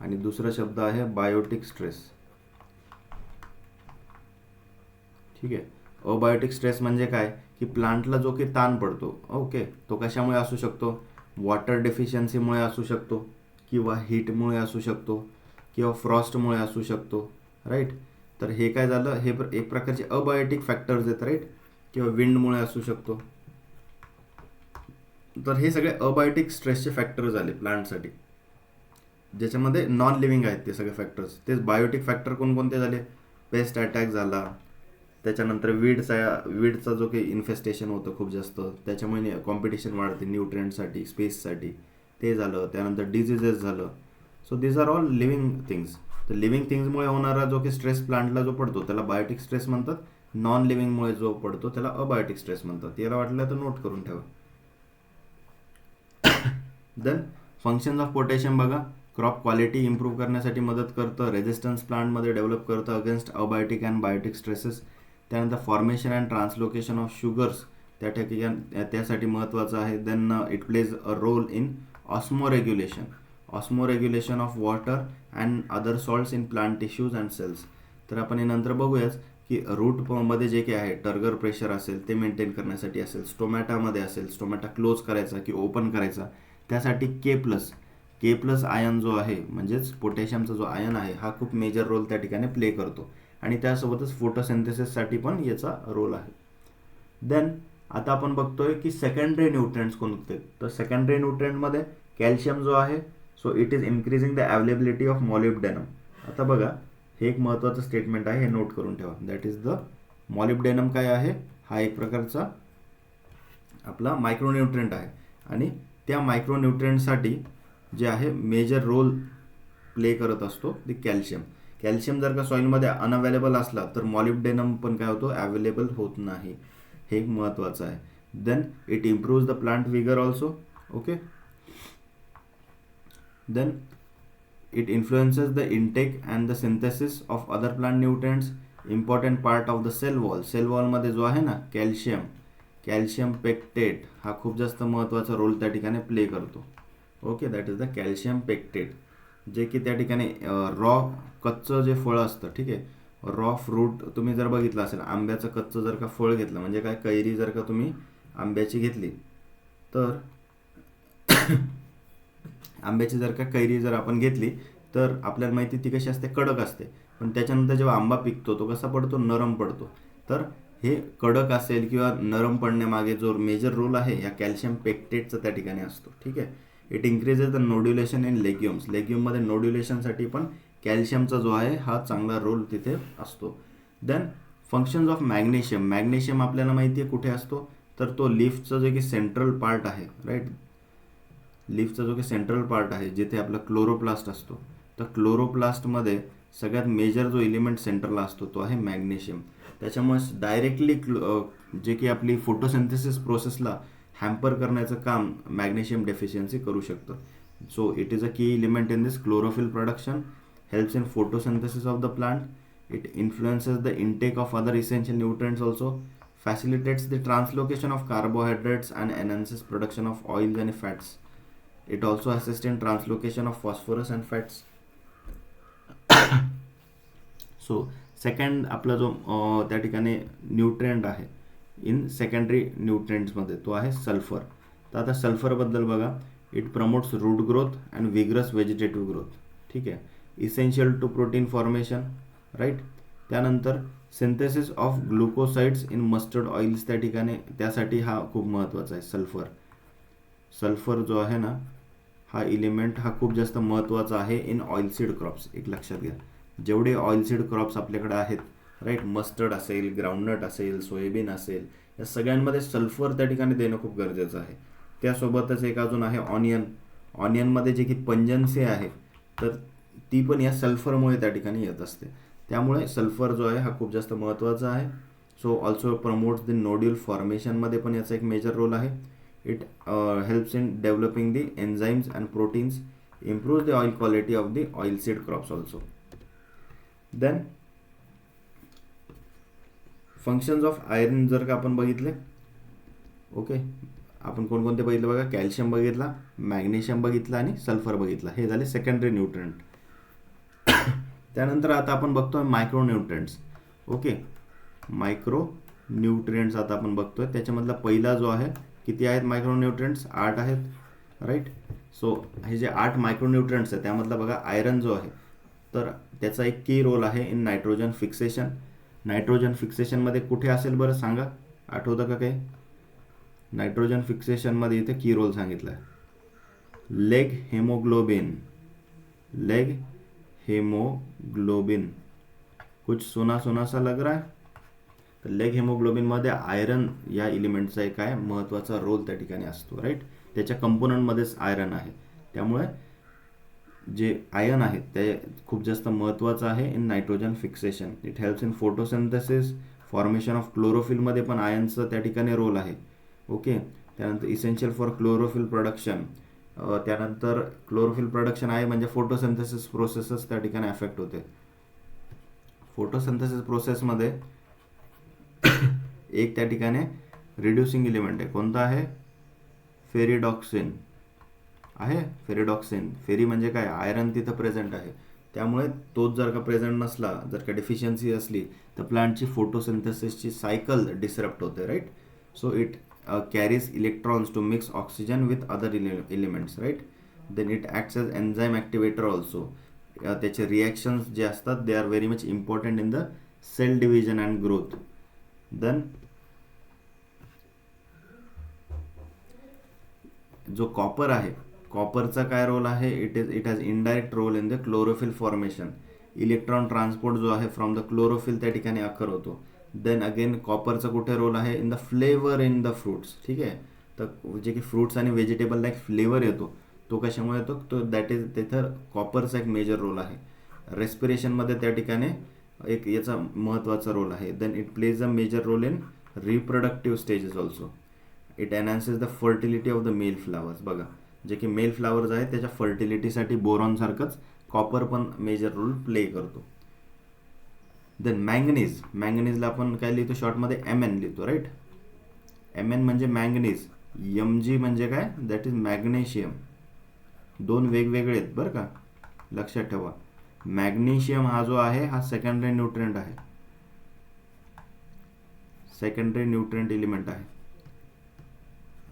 आणि दुसरा शब्द आहे बायोटिक स्ट्रेस. ठीक आहे. अबायोटिक स्ट्रेस म्हणजे काय की प्लांटला जो की ताण पडतो, ओके, तो कशामुळे असू शकतो, वॉटर डेफिशियन्सीमुळे असू शकतो किंवा हीटमुळे असू शकतो किंवा फ्रॉस्टमुळे असू शकतो राईट. तर हे काय झालं, हे एक प्रकारचे अबायोटिक फॅक्टर्स आहेत राईट, किंवा विंडमुळे असू शकतो. तर हे सगळे अबायोटिक स्ट्रेसचे फॅक्टर झाले प्लांटसाठी, ज्याच्यामध्ये नॉन लिव्हिंग आहेत ते सगळे फॅक्टर्स. तेच बायोटिक फॅक्टर कोणकोणते झाले, पेस्ट अटॅक झाला, त्याच्यानंतर वीडचा जो काही इन्फेस्टेशन होतं खूप जास्त, त्याच्यामुळे कॉम्पिटिशन वाढते न्यूट्रिएंटसाठी, स्पेससाठी, ते झालं. त्यानंतर डिझिजेस झालं. So these are all living things. तर लिव्हिंग थिंग्समुळे होणारा जो की स्ट्रेस प्लांटला जो पडतो त्याला बायोटिक स्ट्रेस म्हणतात. नॉन लिव्हिंगमुळे जो पडतो त्याला अबायोटिक स्ट्रेस म्हणतात. याला वाटलं तर नोट करून ठेवा. देन फंक्शन्स ऑफ पोटॅशियम बघा, क्रॉप क्वालिटी इम्प्रूव्ह करण्यासाठी मदत करतं, रेजिस्टन्स प्लांटमध्ये डेव्हलप करतं against abiotic and biotic stresses. त्यानंतर formation and translocation of sugars त्या ठिकाणी त्यासाठी महत्त्वाचं आहे. Then it plays a role in osmoregulation of water and other salts in plant tissues and cells. तर आपण हे नंतर बघूयाच की रूटमध्ये जे काही आहे टर्गर प्रेशर असेल ते मेंटेन करण्यासाठी असेल, स्टोमॅटामध्ये असेल, स्टोमॅटा क्लोज करायचा की ओपन करायचा त्यासाठी के प्लस आयन जो आहे म्हणजेच पोटॅशियमचा जो आयन आहे हा खूप मेजर रोल त्या ठिकाणी प्ले करतो. आणि त्यासोबतच फोटोसिंथेसिससाठी पण याचा रोल आहे. देन आता आपण बघतोय की सेकंडरी न्यूट्रिएंट्स कोणते. तर सेकंडरी न्यूट्रिएंटमध्ये कॅल्शियम जो आहे, so it is increasing the availability of molybdenum. आता बघा हे एक महत्त्वाचं स्टेटमेंट आहे, हे नोट करून ठेवा. दॅट इज द मॉलिब्डेनम काय आहे, हा एक प्रकारचा आपला मायक्रोन्यूट्रिएंट आहे. आणि त्या मायक्रोन्यूट्रिएंटसाठी जे आहे मेजर रोल प्ले करत असतो ते कॅल्शियम. कॅल्शियम जर का सॉईलमध्ये अनअवेलेबल असला तर मॉलिब्डेनम पण काय होतो, अवेलेबल होत नाही. हे एक महत्त्वाचं आहे. Then it improves the plant vigour also. Okay. Then it influences the intake and the synthesis of other plant nutrients. Important part of the cell wall. Cell वॉलमध्ये जो आहे ना कॅल्शियम पेक्टेट हा खूप जास्त महत्त्वाचा रोल त्या ठिकाणी प्ले करतो. Okay, that is the calcium pectate, जे की त्या ठिकाणी रॉ कच्चं जे फळ असतं, ठीक आहे, रॉ फ्रूट तुम्ही जर बघितलं असेल, आंब्याचं कच्चं जर का फळ घेतलं म्हणजे काय, कैरी जर का तुम्ही आंब्याची घेतली तर आंब्याची जर का कैरी जर आपण घेतली तर आपल्याला माहिती ती कशी असते, कडक असते. पण त्याच्यानंतर जेव्हा आंबा पिकतो तो कसा पडतो, नरम पडतो. तर हे कडक असेल किंवा नरम पडण्यामागे जो मेजर रोल आहे या कॅल्शियम पेक्टेटचा त्या ठिकाणी असतो. ठीक आहे. It increases the nodulation in legumes. लेग्युममध्ये नोड्युलेशनसाठी पण कॅल्शियमचा जो आहे हा चांगला रोल तिथे असतो. Then functions of magnesium. Magnesium आपल्याला माहिती आहे कुठे असतो, तर तो लीफचा जो की सेंट्रल पार्ट आहे, राईट, लीफचा जो की सेंट्रल पार्ट आहे जिथे आपला क्लोरोप्लास्ट असतो, तर क्लोरोप्लास्टमध्ये सगळ्यात मेजर जो एलिमेंट सेंटरला असतो तो आहे मॅग्नेशियम. त्याच्यामुळे डायरेक्टली जे की आपली फोटोसिंथेसिस प्रोसेसला हॅम्पर करण्याचं काम मॅग्नेशियम डेफिशियन्सी करू शकतं. सो इट इज अ की element in this chlorophyll production, helps in photosynthesis of the plant, it influences the intake of other essential nutrients also, facilitates the translocation of carbohydrates and enhances production of oils and fats. It also assists in translocation of phosphorus and fats. So second आपला जो त्या ठिकाणी nutrient आहे in secondary न्यूट्रिएंट्समध्ये तो आहे sulphur. तर आता सल्फरबद्दल बघा, it promotes root growth and vigorous vegetative growth. ठीक आहे, essential to protein formation, right. त्यानंतर synthesis of glucosides in mustard oils, त्या ठिकाणी त्यासाठी हा खूप महत्त्वाचा आहे सल्फर. सल्फर जो आहे ना, हा एलिमेंट हा खूप जास्त महत्त्वाचा आहे इन ऑइलसीड क्रॉप्स. एक लक्षात घ्या, जेवढे ऑइलसीड क्रॉप्स आपल्याकडे आहेत, राईट, मस्टर्ड असेल, ग्राउंडनट असेल, सोयाबीन असेल, या सगळ्यांमध्ये सल्फर त्या ठिकाणी देणं खूप गरजेचं आहे. त्यासोबतच एक अजून आहे ऑनियन. ऑनियनमध्ये जे की पंजन्सी आहे, तर ती पण या सल्फरमुळे त्या ठिकाणी येत असते. त्यामुळे सल्फर जो आहे हा खूप जास्त महत्त्वाचा आहे. So also promotes the nodule फॉर्मेशनमध्ये पण याचा एक मेजर रोल आहे. It helps in developing the enzymes and proteins, improve the oil quality of the oilseed crops also. Then functions of iron जर का आपण बघितले, ओके, आपण कोणकोणते बघितले बघा, कॅल्शियम बघितला, मॅग्नेशियम बघितला आणि सल्फर बघितला. हे झाले सेकंडरी न्यूट्रिएंट. त्यानंतर आता आपण बघतोय micro nutrients. Okay, micro nutrients आता आपण बघतोय. त्याच्यामधला पहिला जो आहे, किती आहेत मायक्रो न्यूट्रिएंट्स? 8 आहेत, राईट. सो हे जे 8 मायक्रो न्यूट्रिएंट्स आहे त्यामधला बघा आयरन जो आहे, तर त्याचा एक की रोल आहे इन नायट्रोजन फिक्सेशन. नायट्रोजन फिक्सेशनमध्ये कुठे असेल बरं सांगा, आठवतं का काही? नायट्रोजन फिक्सेशनमध्ये इथे की रोल सांगितला आहे, लेग हेमोग्लोबिन. लेग हेमोग्लोबिन, कुछ सुना सुना सा लग रहा है. तर लेग हेमोग्लोबिनमध्ये आयरन या एलिमेंटचा एक काय महत्त्वाचा रोल त्या ठिकाणी असतो, राईट. त्याच्या कंपोनंटमध्येच आयरन आहे. त्यामुळे जे आयन आहेत ते खूप जास्त महत्त्वाचं आहे in nitrogen fixation. It helps in photosynthesis, formation of क्लोरोफिलमध्ये पण आयनचं त्या ठिकाणी रोल आहे. ओके, त्यानंतर इसेन्शियल फॉर क्लोरोफिल प्रोडक्शन. त्यानंतर क्लोरोफिल प्रोडक्शन आहे म्हणजे फोटोसिंथेसिस प्रोसेसच त्या ठिकाणी अफेक्ट होते. फोटोसिंथेसिस प्रोसेसमध्ये एक त्या ठिकाणी रिड्युसिंग एलिमेंट आहे. कोणता आहे? फेरिडॉक्सिन आहे. फेरिडॉक्सिन, फेरी म्हणजे काय? आयरन तिथं प्रेझेंट आहे. त्यामुळे तोच जर का प्रेझेंट नसला, जर का डेफिशियन्सी असली, तर प्लांटची फोटोसिंथेसिसची सायकल डिसरप्ट होते, right. So it carries electrons to mix oxygen with other elements, right. Then it acts as enzyme activator also. त्याचे रिॲक्शन्स जे असतात they are very much important in the cell division and growth. Then जो copper आहे, कॉपरचा काय role आहे? It has indirect role in the chlorophyll formation. Electron transport जो आहे फ्रॉम द क्लोरोफिल त्या ठिकाणी अकर होतो. देन अगेन कॉपरचा कुठे रोल आहे? In the flavour in the fruits. ठीक आहे, तर जे की फ्रूट्स आणि व्हेजिटेबलला एक फ्लेवर येतो, तो कशामुळे येतो? तो दॅट इज तिथं कॉपरचा एक मेजर रोल आहे. रेस्पिरेशनमध्ये त्या ठिकाणी एक याचा महत्त्वाचा रोल आहे. Then it plays a major role in reproductive stages also. It enhances the fertility of the male flowers. बघा, जे की मेल फ्लावर्स आहेत त्याच्या फर्टिलिटीसाठी बोरॉनसारखंच कॉपर पण मेजर रोल प्ले करतो. Then manganese. मॅंगनीजला आपण काय लिहितो शॉर्टमध्ये? Mn लिहितो, राईट. Mn म्हणजे मॅंगनीज. Mg म्हणजे काय? That is magnesium. दोन वेगवेगळे आहेत बरं का, लक्षात ठेवा. मॅग्नेशियम हा जो आहे हा सेकंडरी न्यूट्रिएंट आहे, सेकंडरी न्यूट्रिएंट एलिमेंट आहे.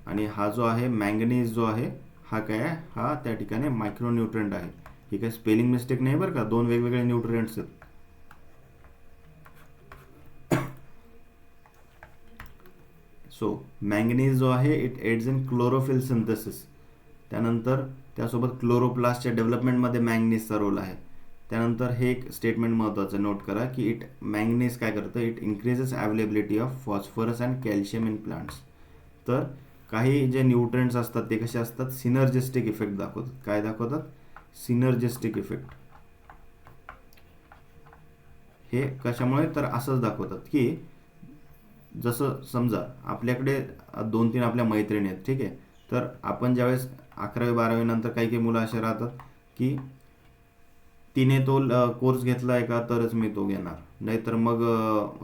आणि हा जो आहे मॅंगनीज जो आहे हा काय आहे? हा त्या ठिकाणी मायक्रो न्यूट्रिएंट आहे. ही काय स्पेलिंग मिस्टेक नाही बरं का, दोन वेगवेगळे न्यूट्रिएंट्स आहेत. सो मॅंगनीज जो आहे it aids in chlorophyll synthesis. त्यानंतर त्यासोबत क्लोरोप्लास्टच्या डेव्हलपमेंटमध्ये मॅंगनीजचा रोल आहे. त्यानंतर हे एक स्टेटमेंट महत्त्वाचं नोट करा की मॅंगनीज काय करतं? It increases availability of phosphorus and calcium in plants. तर काही जे न्यूट्रिएंट्स असतात ते कसे असतात, सिनर्जिस्टिक इफेक्ट दाखवतात. काय दाखवतात, सिनर्जिस्टिक इफेक्ट. हे कशामुळे, तर असंच दाखवतात की जसं समजा आपल्याकडे 2-3 आपल्या मैत्रिणी आहेत, ठीक आहे. तर आपण ज्यावेळेस 11वी-12वी नंतर काही काही मुलं असे राहतात की तिने तो कोर्स घेतला आहे का तरच मी तो घेणार, नाहीतर मग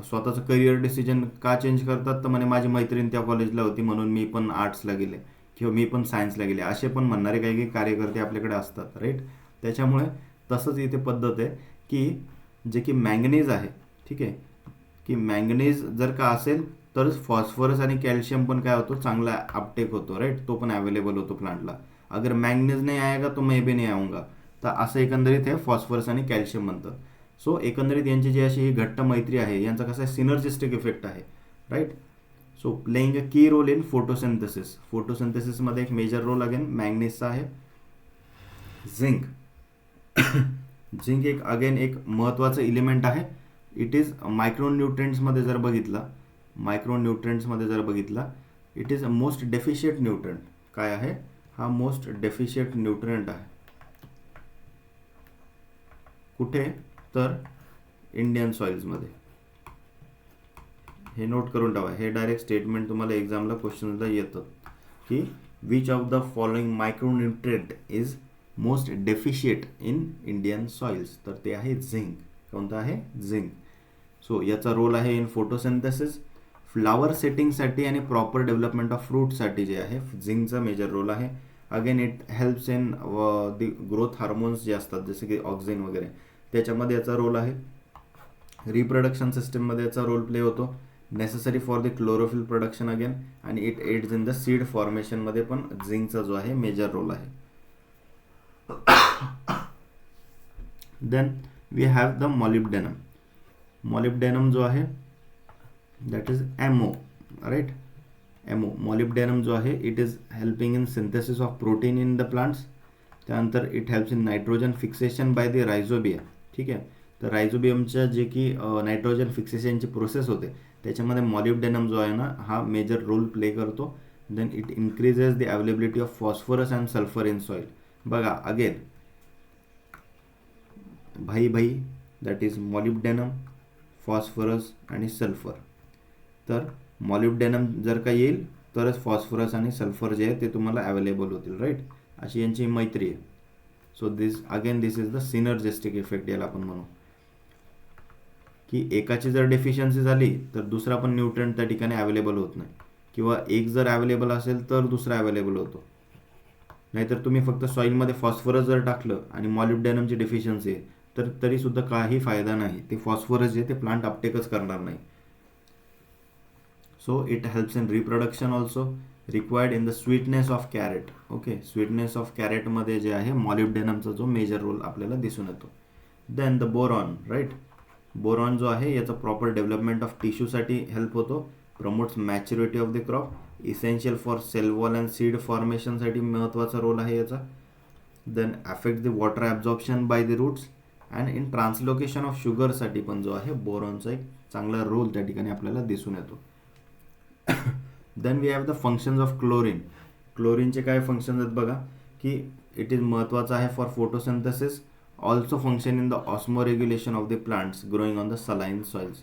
स्वतःचं करिअर डिसिजन का चेंज करतात, तर म्हणे माझी मैत्रीण त्या कॉलेजला होती म्हणून मी पण आर्ट्सला गेले किंवा मी पण सायन्सला गेले, असे पण म्हणणारे काही काही कार्यकर्ते आपल्याकडे असतात, राईट. त्याच्यामुळे तसंच इथे पद्धत आहे की जे की मॅंगनीज आहे, ठीक आहे, की मॅंगनीज जर का असेल तरच फॉस्फरस आणि कॅल्शियम पण काय होतो, चांगला अपटेक होतो, राईट. तो पण अवेलेबल होतो प्लांटला. अगर मॅंगनीज नाही आएगा तो मैं भी नहीं आऊँगा. तर असं एकंदरीत हे फॉस्फरस आणि कॅल्शियम म्हणतात. सो एकंदरीत यांची जी अशी ही घट्ट मैत्री आहे, यांचा कसा सिनर्जिस्टिक इफेक्ट आहे, राईट. सो प्लेइंग अ की रोल इन फोटोसिंथेसिस. फोटोसिंथेसिसमध्ये एक मेजर रोल अगेन मॅंगनीजचा आहे. झिंक. झिंक एक अगेन एक महत्त्वाचं इलिमेंट आहे. इट इज मायक्रोन्यूट्रिएंट्समध्ये जर बघितला, it is a most deficient nutrient. काय आहे हा, मोस्ट डेफिशियंट न्यूट्रिएंट आहे. कुठे, तर इंडियन सॉइल्समध्ये. हे नोट करून ठेवा, हे डायरेक्ट स्टेटमेंट तुम्हाला एक्झामला क्वेश्चनला येतं की which of the following micronutrient is most deficient in Indian soils, तर ते आहे झिंक. कोणतं आहे, झिंक. सो याचा रोल आहे इन फोटोसिंथेसिस, फ्लावर सेटिंगसाठी आणि प्रॉपर डेव्हलपमेंट ऑफ फ्रूटसाठी जे आहे झिंकचा मेजर रोल आहे. Again it helps in the growth hormones जे असतात जसे की ऑक्सिन वगैरे, त्याच्यामध्ये याचा रोल आहे. रिप्रोडक्शन सिस्टममध्ये याचा रोल प्ले होतो. Necessary for the chlorophyll production again, आणि it aids in the seed फॉर्मेशनमध्ये पण झिंकचा जो आहे मेजर रोल आहे. Then we have the molybdenum. Molybdenum जो आहे that is M O, right. M O molybdenum जो आहे it is helping in synthesis of protein in the plants. त्यानंतर it helps in nitrogen fixation by the rhizobium, ठीक आहे. तर रायझोबियमच्या जे की नायट्रोजन फिक्सेशनची प्रोसेस होते त्याच्यामध्ये मॉलिब्डेनम जो आहे ना हा मेजर रोल प्ले करतो. Then it increases the availability of phosphorus and sulphur in soil. बघा अगेन भाई दॅट इज मॉलिब्डेनम, फॉस्फरस आणि सल्फर. तर मॉलिब्डेनम जर का येईल तरच फॉस्फरस आणि सल्फर जे आहे ते तुम्हाला अवेलेबल होतील, राईट. अशी यांची मैत्री आहे. So this is the synergistic effect, याला आपण म्हणू की एकाची जर डेफिशियन्सी झाली तर दुसरा पण न्यूट्रिएंट त्या ठिकाणी अवेलेबल होत नाही, किंवा एक जर अवेलेबल असेल तर दुसरा अवेलेबल होतो. नाहीतर तुम्ही फक्त सॉईलमध्ये फॉस्फरस जर टाकलं आणि मॉलिब्डेनमची डेफिशियन्सी आहे तर तरीसुद्धा काही फायदा नाही, ते फॉस्फरस जे ते प्लांट अपटेकच करणार नाही. So it helps in reproduction also. Required in the sweetness of carrot. Okay, sweetness of कॅरेटमध्ये जे आहे मॉलिब्डेनमचा जो मेजर रोल आपल्याला दिसून येतो. Then the boron, right. Boron जो आहे याचा प्रॉपर डेव्हलपमेंट ऑफ टिश्यूसाठी हेल्प होतो. Promotes maturity of the crop. Essential for cell wall and seed फॉर्मेशनसाठी महत्त्वाचा रोल आहे याचा. Then affect the water absorption by the roots and in translocation of शुगरसाठी पण जो आहे बोरॉनचा एक चांगला रोल त्या ठिकाणी आपल्याला दिसून येतो. Then we have the functions of chlorine. क्लोरीनचे काय फंक्शन्स आहेत बघा, की इट इज महत्त्वाचं आहे for photosynthesis. Also function in the osmoregulation of the plants growing on the saline soils.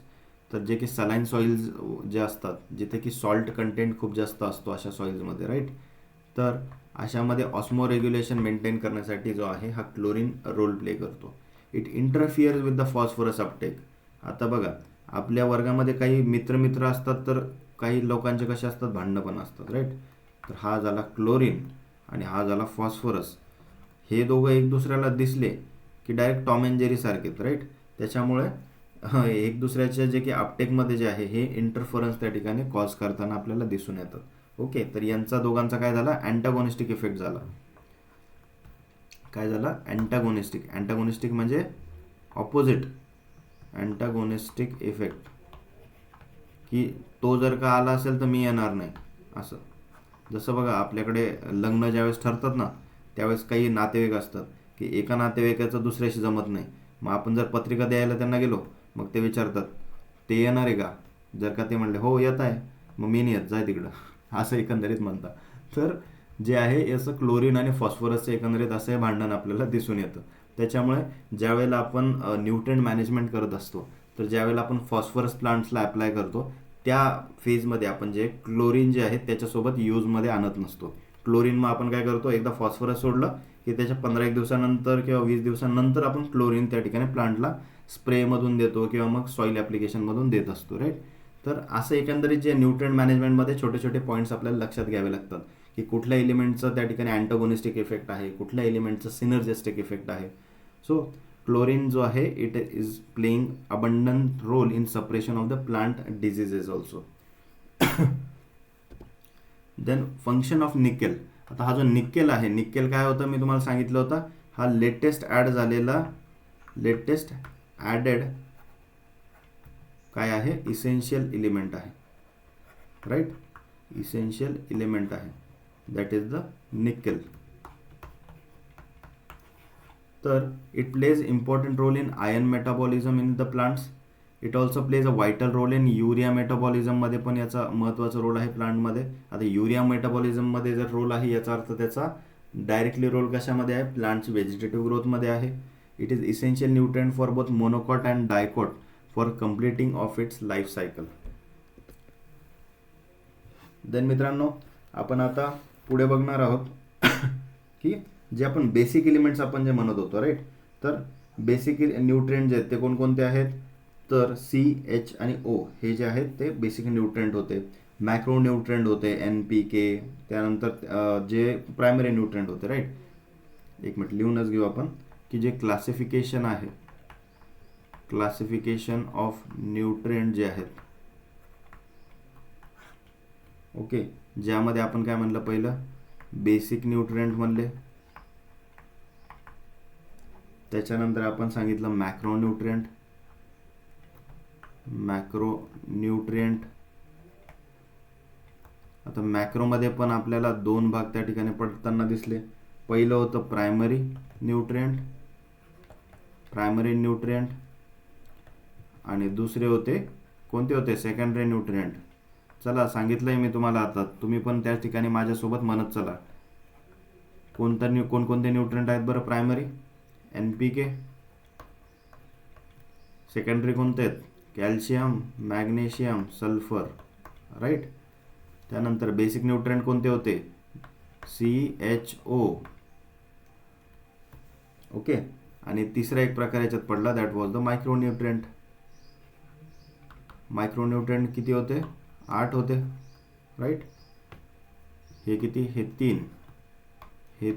तर जे की सलाईन सॉइल्स जे असतात जिथे की सॉल्ट कंटेंट खूप जास्त असतो अशा सॉइल्समध्ये, राईट. तर अशामध्ये ऑस्मो रेग्युलेशन मेंटेन करण्यासाठी जो आहे हा क्लोरीन रोल प्ले करतो. It interferes with the phosphorus uptake. आता बघा आपल्या वर्गामध्ये काही मित्र असतात तर काही लोकांचे कसे असतात, भांडणं पण असतात, राईट. तर हा झाला क्लोरीन आणि हा झाला फॉस्फरस. हे दोघं एक दुसऱ्याला दिसले की डायरेक्ट टॉम अँड जेरी सारखेच, राईट. त्याच्यामुळे एक दुसऱ्याच्या जे की अपटेकमध्ये जे आहे हे इंटरफरन्स त्या ठिकाणी कॉज करताना आपल्याला दिसून येतं. ओके, तर यांचा दोघांचा काय झाला, अँटागोनिस्टिक इफेक्ट झाला. काय झाला, अँटागोनिस्टिक. अँटागोनिस्टिक म्हणजे ऑपोजिट. अँटागोनिस्टिक इफेक्ट की तो जर का आला असेल तर मी येणार नाही असं. जसं बघा आपल्याकडे लग्न ज्यावेळेस ठरतात ना त्यावेळेस काही नातेवाईक असतात की एका नातेवाईकाचं दुसऱ्याशी जमत नाही. मग आपण जर पत्रिका द्यायला त्यांना गेलो मग ते विचारतात ते येणार आहे का. जर का ते म्हणले हो येत आहे मग मी नाही येत, जाय तिकडं, असं एकंदरीत म्हणतात. तर जे आहे याचं क्लोरीन आणि फॉस्फरसचं एकंदरीत असं हे भांडण आपल्याला दिसून येतं. त्याच्यामुळे ज्यावेळेला आपण न्यूट्रिएंट मॅनेजमेंट करत असतो, तर ज्यावेळेला आपण फॉस्फरस प्लांट्सला अप्लाय करतो त्या फेजमध्ये आपण जे क्लोरीन जे आहे त्याच्यासोबत यूजमध्ये आणत नसतो. क्लोरीन मग आपण काय करतो, एकदा फॉस्फरस सोडलं की त्याच्या 15-1 दिवसानंतर किंवा 20 दिवसानंतर आपण क्लोरीन त्या ठिकाणी प्लांटला स्प्रेमधून देतो किंवा मग सॉईल ॲप्लिकेशनमधून देत असतो, राईट. तर असं एकंदरीत जे न्यूट्रिएंट मॅनेजमेंटमध्ये छोटे छोटे पॉईंट्स आपल्याला लक्षात घ्यावे लागतात की कुठल्या एलिमेंटचं त्या ठिकाणी अँटागोनिस्टिक इफेक्ट आहे, कुठल्या एलिमेंटचं सिनर्जिस्टिक इफेक्ट आहे. सो क्लोरीन जो आहे it is playing abundant role in suppression of the plant diseases also. Then function of nickel. आता हा जो निकेल आहे, निकेल काय होतं मी तुम्हाला सांगितलं होतं, हा लेटेस्ट ॲडेड काय आहे, इसेन्शियल एलिमेंट आहे, राईट. इसेन्शियल एलिमेंट आहे, दॅट इज द निकेल. तर it plays important role in iron metabolism in the plants. It also plays a vital role in urea मेटाबॉलिझममध्ये पण याचा महत्त्वाचा रोल आहे प्लांटमध्ये. आता युरिया मेटाबॉलिझममध्ये जर रोल आहे याचा अर्थ त्याचा डायरेक्टली रोल कशामध्ये आहे, प्लांटची व्हेजिटेटिव्ह ग्रोथमध्ये आहे. It is essential nutrient for both monocot and dicot for completing of its life cycle. Then मित्रांनो आपण आता पुढे बघणार आहोत की जे आपण बेसिक एलिमेंट्स आपण जे म्हणत होतो, राईट. तर बेसिक न्यूट्रिएंट जे आहेत ते कोणकोणते आहेत, तर CH आणि O हे जे आहेत ते बेसिक न्यूट्रिएंट होते. मॅक्रो न्यूट्रिएंट होते NPK, त्यानंतर जे प्रायमरी न्यूट्रिएंट होते, राईट. एक मिनिट लिहूनच घेऊ आपण की जे क्लासिफिकेशन आहे, क्लासिफिकेशन ऑफ न्यूट्रिएंट जे आहेत, ओके. ज्यामध्ये आपण काय म्हणलं, पहिलं बेसिक न्यूट्रिएंट म्हणले, त्याच्यानंतर आपण सांगितलं मॅक्रो न्यूट्रिएंट. आता मॅक्रोमध्ये पण आपल्याला 2 भाग त्या ठिकाणी पडताना दिसले. पहिलं होतं प्रायमरी न्यूट्रिएंट आणि दुसरे होते कोणते होते, सेकंडरी न्यूट्रिएंट. चला सांगितलंय मी तुम्हाला, आता तुम्ही पण त्या ठिकाणी माझ्यासोबत म्हणत चला. कोणकोणते न्यूट्रिएंट आहेत बरं, प्रायमरी NPK, सेकंडरी कोणते आहेत, कॅल्शियम, मॅग्नेशियम, सल्फर, राईट. त्यानंतर बेसिक न्यूट्रिएंट कोणते होते, CHO, ओके. आणि तिसरा एक प्रकार याच्यात पडला, दॅट वॉज द मायक्रोन्यूट्रिएंट. मायक्रोन्यूट्रिएंट किती होते, 8 होते, राईट. हे किती, हे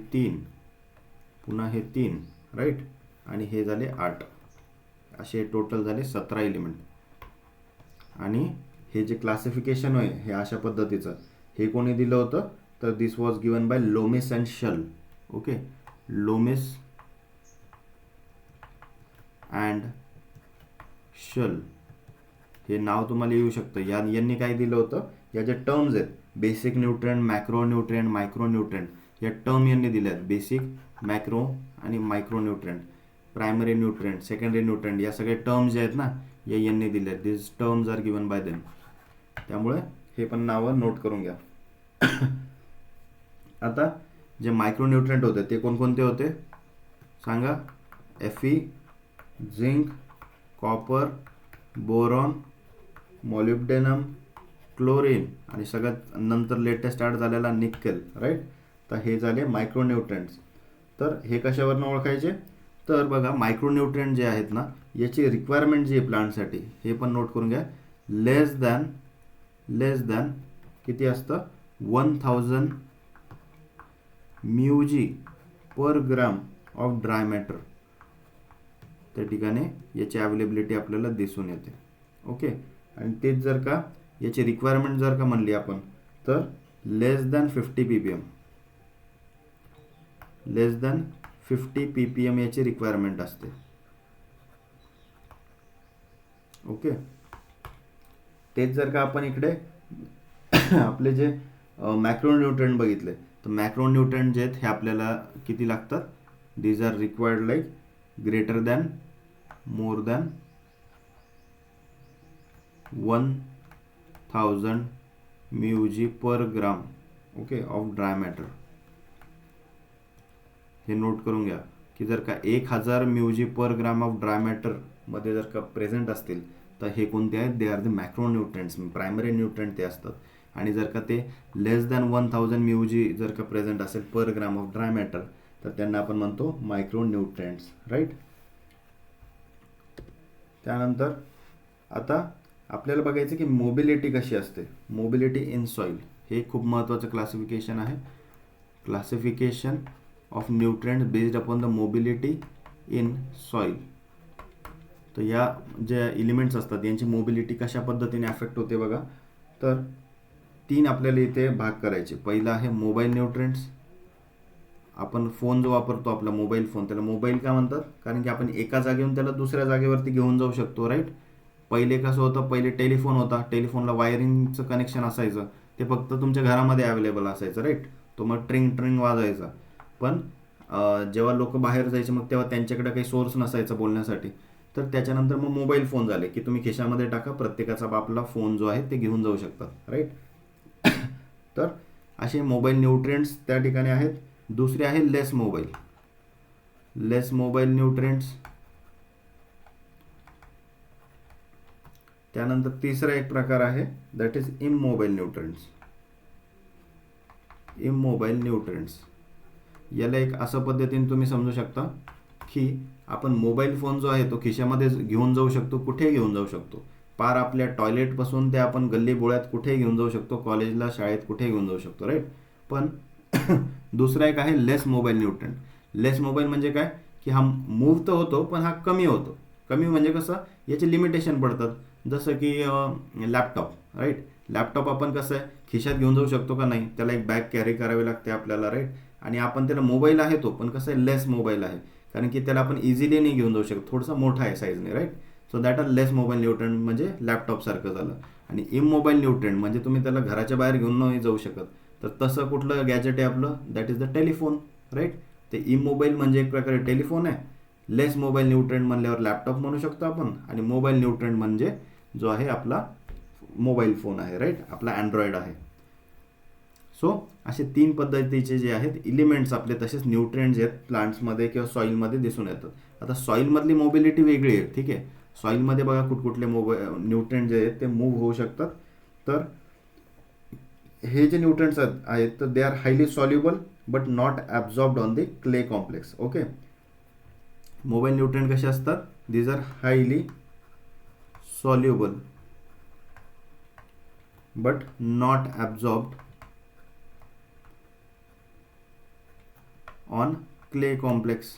3 पुन्हा हे 3, राईट. आणि हे झाले 8. असे टोटल झाले 17 एलिमेंट. आणि हे जे क्लासिफिकेशन आहे हे अशा पद्धतीचं, हे कोणी दिलं होतं, तर this was given by Loomis and Shull, okay. Loomis and Shull हे नाव तुम्हाला येऊ शकतं. यांनी काय दिलं होतं, या ज्या टर्म्स आहेत, basic nutrient, macro nutrient, micro nutrient, या टर्म यांनी दिल्या आहेत. बेसिक, मॅक्रो आणि micro nutrient, primary nutrient, secondary nutrient, या सगळे टर्म्स जे आहेत ना या यांनी दिले आहेत. This terms are given by them. त्यामुळे हे पण नावं नोट करून घ्या. आता जे मायक्रो न्यूट्रिएंट होते ते कोणकोणते होते सांगा, Fe, zinc, copper, boron, molybdenum, chlorine आणि सगळ्यात नंतर लेटेस्ट ॲड झालेला निकेल, राईट. तर हे झाले मायक्रोन्यूट्रिएंट्स. तर हे कशावरनं ओळखायचे, तर बघा मायक्रोन्यूट्रिएंट जे आहेत ना याची रिक्वायरमेंट जी आहे प्लांटसाठी, हे पण नोट करून घ्या. लेस दॅन किती असतं, 1000 μg per gram of dry matter त्या ठिकाणी याची अवेलेबिलिटी आपल्याला दिसून येते, ओके. आणि तेच जर का याची रिक्वायरमेंट जर का म्हणली आपण, तर लेस दॅन 50 ppm याची रिक्वायरमेंट असते, ओके. तेच जर का आपण इकडे आपले जे मॅक्रोन्यूट्रिएंट बघितले, तर मॅक्रोन्यूट्रिएंट जे आहेत हे आपल्याला किती लागतात, these are required like greater than, more than 1000 म्यूजी per gram okay of dry matter. हे नोट करून घ्या की जर का 1000 म्यूजी पर ग्राम ऑफ ड्राय मॅटरमध्ये जर का प्रेझेंट असतील तर हे कोणते आहेत, they are the macronutrients, primary nutrient ते असतात. आणि जर का ते लेस दॅन 1000 म्यूजी जर का प्रेझेंट असेल पर ग्राम ऑफ ड्राय मॅटर तर त्यांना आपण म्हणतो मायक्रोन्यूट्रिएंट्स, राईट. त्यानंतर आता आपल्याला बघायचं की मोबिलिटी कशी असते. मोबिलिटी इन सॉईल हे खूप महत्त्वाचं क्लासिफिकेशन आहे. Classification of nutrients based upon the mobility in soil. तर या ज्या एलिमेंट्स असतात यांची मोबिलिटी कशा पद्धतीने अफेक्ट होते बघा. तर 3 आपल्याला इथे भाग करायचे. पहिला आहे मोबाईल न्यूट्रिएंट्स. आपण फोन जो वापरतो आपला मोबाईल फोन, त्याला मोबाईल का म्हणतात, कारण की आपण एका जागेवरून त्याला दुसऱ्या जागेवरती घेऊन जाऊ शकतो, राईट. पहिले कसं होतं, पहिले टेलिफोन होता, टेलिफोनला वायरिंगचं कनेक्शन असायचं, ते फक्त तुमच्या घरामध्ये अवेलेबल असायचं, राईट. तो मग ट्रिंग ट्रिंग वाजायचा. पण जेव्हा लोक बाहेर जायचे मग तेव्हा त्यांच्याकडे काही सोर्स नसायचा बोलण्यासाठी, तर त्याच्यानंतर मग मोबाईल फोन झाले की तुम्ही खिशामध्ये टाका, प्रत्येकाचा आपला फोन जो आहे ते घेऊन जाऊ शकतात, राईट. तर असे मोबाईल न्यूट्रिएंट्स त्या ठिकाणी आहेत. दुसरे आहे लेस मोबाईल. लेस मोबाईल न्यूट्रिएंट्स. त्यानंतर तिसरा एक प्रकार आहे दॅट इज इमोबाईल न्यूट्रिएंट्स. इमोबाईल न्यूट्रिएंट्स याला एक असं पद्धतीने तुम्ही समजू शकता की आपण मोबाईल फोन जो आहे तो खिशामध्ये घेऊन जाऊ शकतो, कुठेही घेऊन जाऊ शकतो, पार आपल्या टॉयलेटपासून ते आपण गल्ली बोळ्यात कुठेही घेऊन जाऊ शकतो, कॉलेजला शाळेत कुठेही घेऊन जाऊ शकतो, राईट. पण दुसरा एक आहे लेस मोबाईल न्यूट्रिएंट. लेस मोबाईल म्हणजे काय की हा मूव्ह तर होतो पण हा कमी होतो. कमी म्हणजे कसं, याचे लिमिटेशन पडतात. जसं की लॅपटॉप, राईट. लॅपटॉप आपण कसं आहे खिशात घेऊन जाऊ शकतो का नाही, त्याला एक बॅग कॅरी करावी लागते आपल्याला, राईट. आणि आपण त्याला मोबाईल आहे तो पण कसं आहे लेस मोबाईल आहे, कारण की त्याला आपण इझिली नाही घेऊन जाऊ शकतो, थोडासा मोठा आहे साईजने, right. So that are less mobile nutrient म्हणजे लॅपटॉपसारखं झालं. आणि इमोबाईल न्यूट्रिएंट म्हणजे तुम्ही त्याला घराच्या बाहेर घेऊन नाही जाऊ शकत, तर तसं कुठलं गॅजेट आहे आपलं, that is the telephone, right. ते इमोबाईल म्हणजे एक प्रकारे टेलिफोन आहे. लेस मोबाईल न्यूट्रिएंट म्हणल्यावर लॅपटॉप म्हणू शकतो आपण. आणि मोबाईल न्यूट्रिएंट म्हणजे जो आहे आपला मोबाईल फोन आहे, राईट, आपला अँड्रॉइड आहे. सो असे 3 पद्धतीचे जे आहेत एलिमेंट्स आपले तसेच न्यूट्रिएंट्स आहेत प्लांट्समध्ये किंवा सॉईलमध्ये दिसून येतात. आता सॉईलमधली मोबिलिटी वेगळी आहे, ठीक आहे. सॉईलमध्ये बघा कुठकुठले न्यूट्रिएंट जे आहेत ते मूव्ह होऊ शकतात. तर हे जे न्यूट्रिएंट्स आहेत तर they are highly soluble but not absorbed on the clay complex, okay. Mobile nutrient कसे असतात, these are highly soluble but not absorbed on clay complex.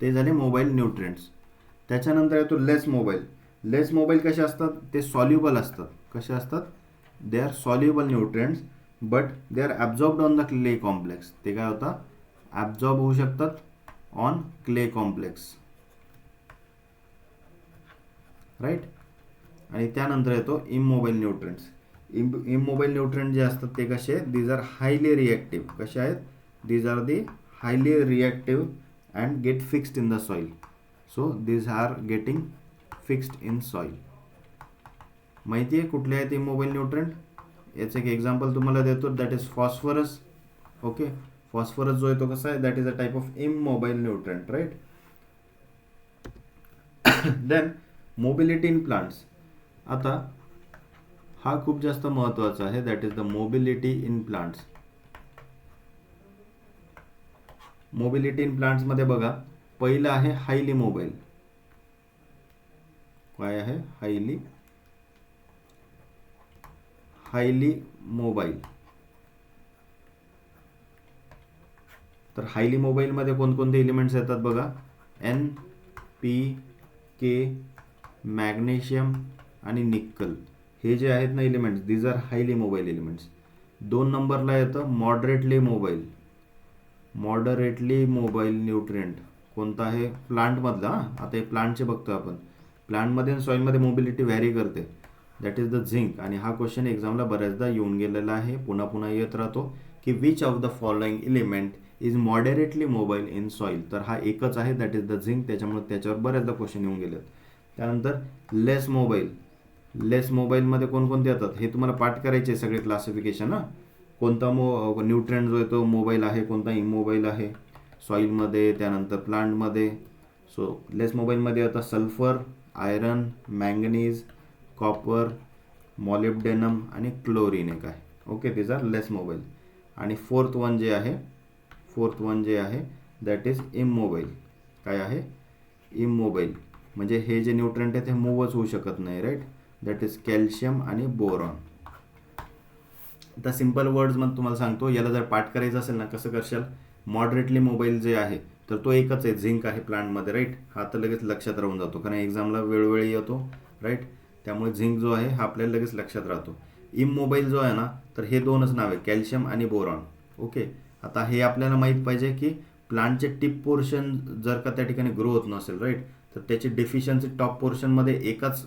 ते झाले मोबाईल न्यूट्रिएंट्स. त्याच्यानंतर येतो लेस मोबाईल. लेस मोबाईल कसे असतात, ते सॉल्युबल असतात. कसे असतात, they are soluble nutrients but they are absorbed on the clay complex. ते काय होतात, ॲब्झॉर्ब होऊ शकतात ऑन क्ले कॉम्प्लेक्स, राईट. आणि त्यानंतर येतो इमोबाईल न्यूट्रिएंट्स. इमोबाईल न्यूट्रिएंट जे असतात ते कसे आहेत, दीज आर हायली रिॲक्टिव्ह. कसे आहेत, these are the highly reactive and get fixed in the soil. So these are getting fixed in soil. माहिती आहे कुठले आहेत इमोबाईल न्यूट्रिएंट. याचं एक एक्झाम्पल तुम्हाला देतो, that is phosphorus, okay. Phosphorus जो आहे तो कसा आहे, that is a type of immobile nutrient, right. Then mobility in plants. आता हा खूप जास्त महत्त्वाचा आहे, that is the mobility in plants. Mobility in प्लांट्समध्ये बघा पहिलं आहे हायली मोबाईल. काय आहे, हायली मोबाईल. तर हायली मोबाईलमध्ये कोणकोणते एलिमेंट्स येतात बघा, एन, पी, के, मॅग्नेशियम आणि निक्कल. हे जे आहेत ना elements, these are highly mobile elements. 2 नंबरला येतं moderately mobile. Moderately mobile nutrient कोणता आहे, प्लांटमधला. आता हे प्लांटचे बघतो आपण. प्लांटमध्ये आणि सॉईलमध्ये मोबिलिटी व्हॅरी करते, दॅट इज द झिंक. आणि हा क्वेश्चन एक्झामला बऱ्याचदा येऊन गेलेला आहे, पुन्हा पुन्हा येत राहतो की which of the following element is moderately mobile in soil. तर हा एकच आहे, दॅट इज द झिंक. त्याच्यामुळे त्याच्यावर बऱ्याचदा क्वेश्चन येऊन गेलेत. त्यानंतर लेस मोबाईल. लेस मोबाईलमध्ये कोणकोणते येतात हे तुम्हाला पाठ करायचे सगळे क्लासिफिकेशन. कोणता न्यूट्रिएंट जो आहे तो मोबाईल आहे, कोणता इमोबाईल आहे सॉईलमध्ये, त्यानंतर प्लांटमध्ये. सो लेस मोबाईलमध्ये आता sulphur, iron, manganese, copper, molybdenum आणि क्लोरीन एक आहे. ओके, दिस आर लेस मोबाईल. आणि फोर्थ वन जे आहे दॅट इज इमोबाईल. काय आहे? इमोबाईल. म्हणजे हे जे न्यूट्रिएंट आहे ते मूवच होऊ शकत नाही, राईट. दॅट इज कॅल्शियम आणि बोरॉन. आता सिम्पल वर्ड्समध्ये तुम्हाला सांगतो, याला जर पाठ करायचं असेल ना कसं करशाल, मॉडरेटली मोबाईल जे आहे तर तो एकच आहे, झिंक आहे प्लांटमध्ये, राईट. हा तर लगेच लक्षात राहून जातो कारण एक्झामला वेळोवेळी येतो, राईट. त्यामुळे झिंक जो आहे हा आपल्याला लगेच लक्षात राहतो. इमोबाईल जो आहे ना तर हे दोनच नाव आहे, कॅल्शियम आणि बोरॉन. ओके, आता हे आपल्याला माहीत पाहिजे की प्लांटचे टिप पोर्शन जर का त्या ठिकाणी ग्रो होत नसेल, राईट, तर त्याची डेफिशियन्सी टॉप पोर्शनमध्ये एकाच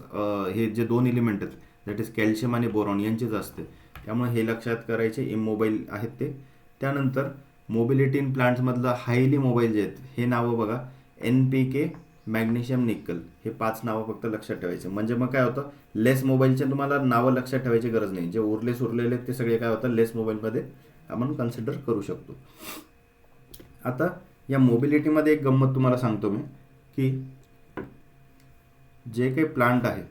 हे जे दोन एलिमेंट आहेत दॅट इज कॅल्शियम आणि बोरॉन यांचीच असते. त्यामुळे हे लक्षात करायचे इमोबाईल आहेत ते. त्यानंतर मोबिलिटी इन प्लांट्समधलं हायली मोबाईल जे आहेत हे नावं बघा, NPK, मॅग्नेशियम, निकल. हे 5 नावं फक्त लक्षात ठेवायचे. म्हणजे मग काय होतं, लेस मोबाईलचे तुम्हाला नावं लक्षात ठेवायची गरज नाही. जे उरलेले ते सगळे काय होतं लेस मोबाईलमध्ये आपण कन्सिडर करू शकतो. आता या मोबिलिटीमध्ये एक गंमत तुम्हाला सांगतो मी की जे काही प्लांट आहे